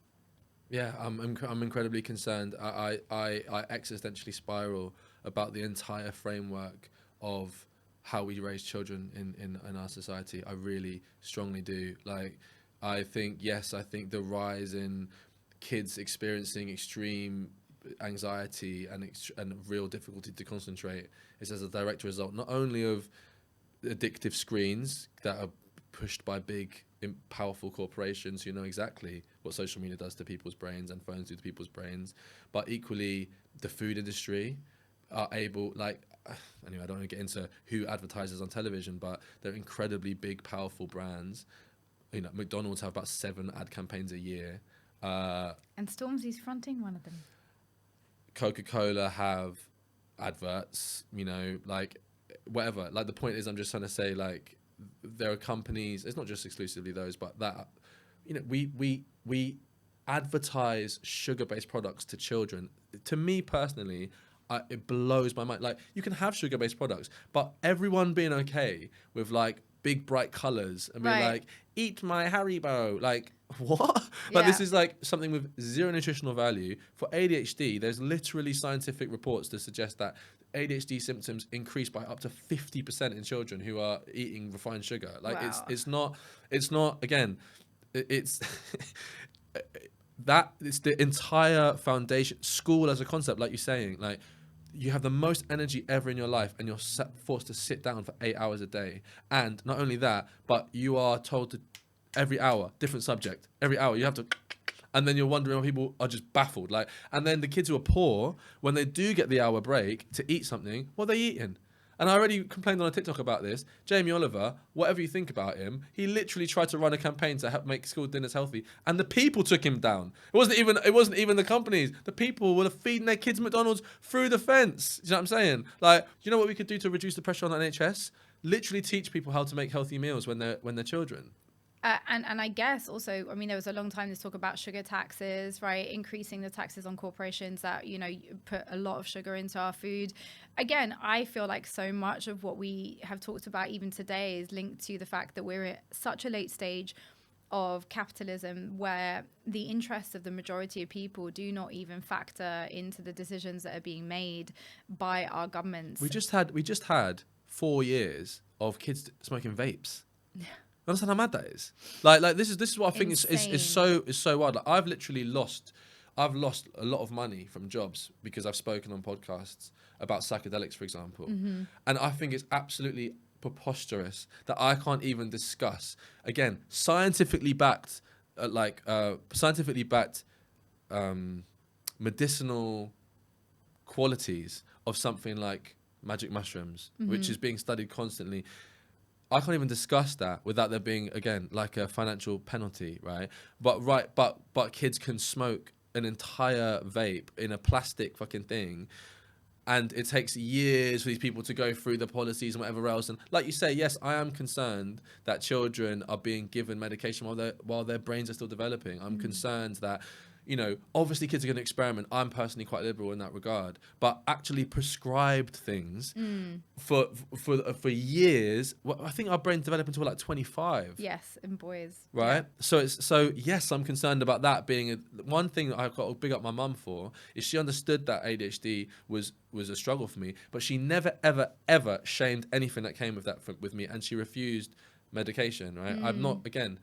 Yeah, I'm incredibly concerned. I existentially spiral about the entire framework of how we raise children in our society. I really strongly do. Like, I think the rise in kids experiencing extreme anxiety and real difficulty to concentrate is as a direct result not only of addictive screens that are pushed by big powerful corporations who know exactly what social media does to people's brains and phones do to people's brains, but equally the food industry are able, like, anyway, I don't want to get into who advertises on television, but they're incredibly big, powerful brands. You know, McDonald's have about 7 ad campaigns a year. And Stormzy's fronting one of them. Coca-Cola have adverts, you know, like, whatever. Like, the point is, I'm just trying to say, like, there are companies, it's not just exclusively those, but that, you know, we advertise sugar-based products to children. To me personally, it blows my mind. Like, you can have sugar-based products, but everyone being okay with like big bright colors and being like, eat my Haribo. Like, what? Like, this is like something with zero nutritional value. For ADHD, there's literally scientific reports to suggest that ADHD symptoms increase by up to 50% in children who are eating refined sugar. Like, it's not again, it's that it's the entire foundation. School as a concept, like you're saying, like, you have the most energy ever in your life and you're forced to sit down for 8 hours a day. And not only that, but you are told to every hour, different subject. Every hour you have to, and then you're wondering why people are just baffled. Like, and then the kids who are poor, when they do get the hour break to eat something, what are they eating? And I already complained on a TikTok about this. Jamie Oliver, whatever you think about him, he literally tried to run a campaign to help make school dinners healthy, and the people took him down. It wasn't even the companies. The people were feeding their kids McDonald's through the fence. You know what I'm saying? Like, you know what we could do to reduce the pressure on the NHS? Literally teach people how to make healthy meals when they're children. And I guess also, I mean, there was a long time this talk about sugar taxes, right? Increasing the taxes on corporations that, you know, put a lot of sugar into our food. Again, I feel like so much of what we have talked about even today is linked to the fact that we're at such a late stage of capitalism where the interests of the majority of people do not even factor into the decisions that are being made by our governments. We just had 4 years of kids smoking vapes. Understand how mad that is? Like this is what I think is so wild. Like, I've lost a lot of money from jobs because I've spoken on podcasts about psychedelics, for example. Mm-hmm. And I think it's absolutely preposterous that I can't even discuss, again, scientifically backed medicinal qualities of something like magic mushrooms, which is being studied constantly. I can't even discuss that without there being, again, like a financial penalty, right? But kids can smoke an entire vape in a plastic fucking thing, and it takes years for these people to go through the policies and whatever else. And like you say, yes, I am concerned that children are being given medication while their brains are still developing. I'm concerned that, you know, obviously kids are going to experiment. I'm personally quite liberal in that regard, but actually prescribed things for years. Well, I think our brains develop until like 25. Yes, in boys. Right. Yeah. So yes, I'm concerned about that being one thing that I've got to big up my mum for is she understood that ADHD was a struggle for me, but she never ever shamed anything that came with that with me, and she refused medication. Right. I'm not, again.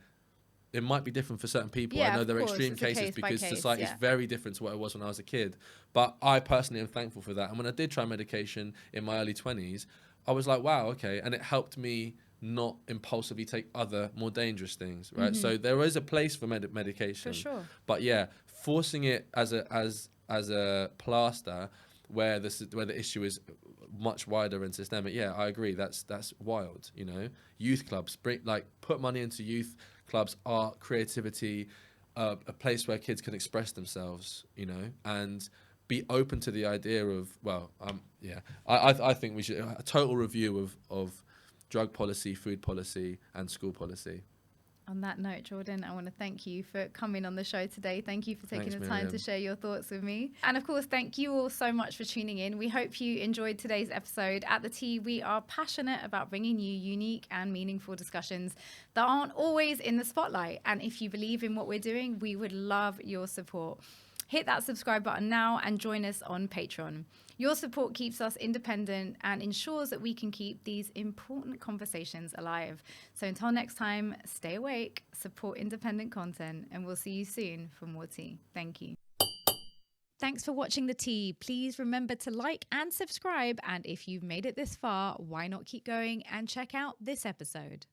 It might be different for certain people. Yeah, I know there are extreme cases because society is very different to what it was when I was a kid. But I personally am thankful for that. And when I did try medication in my early 20s, I was like, wow, okay. And it helped me not impulsively take other more dangerous things, right? So there is a place for medication. For sure. But yeah, forcing it as a plaster where the issue is much wider and systemic. Yeah, I agree. That's wild. You know, youth clubs put money into youth clubs, art, creativity, a place where kids can express themselves. You know, and be open to the idea of I think we should a total review of drug policy, food policy, and school policy. On that note, Jordan, I want to thank you for coming on the show today. Thank you for taking the time to share your thoughts with me. And of course, thank you all so much for tuning in. We hope you enjoyed today's episode. At The Tea, we are passionate about bringing you unique and meaningful discussions that aren't always in the spotlight. And if you believe in what we're doing, we would love your support. Hit that subscribe button now and join us on Patreon. Your support keeps us independent and ensures that we can keep these important conversations alive. So until next time, stay awake, support independent content, and we'll see you soon for more tea. Thank you. Thanks for watching The Tea. Please remember to like and subscribe. And if you've made it this far, why not keep going and check out this episode?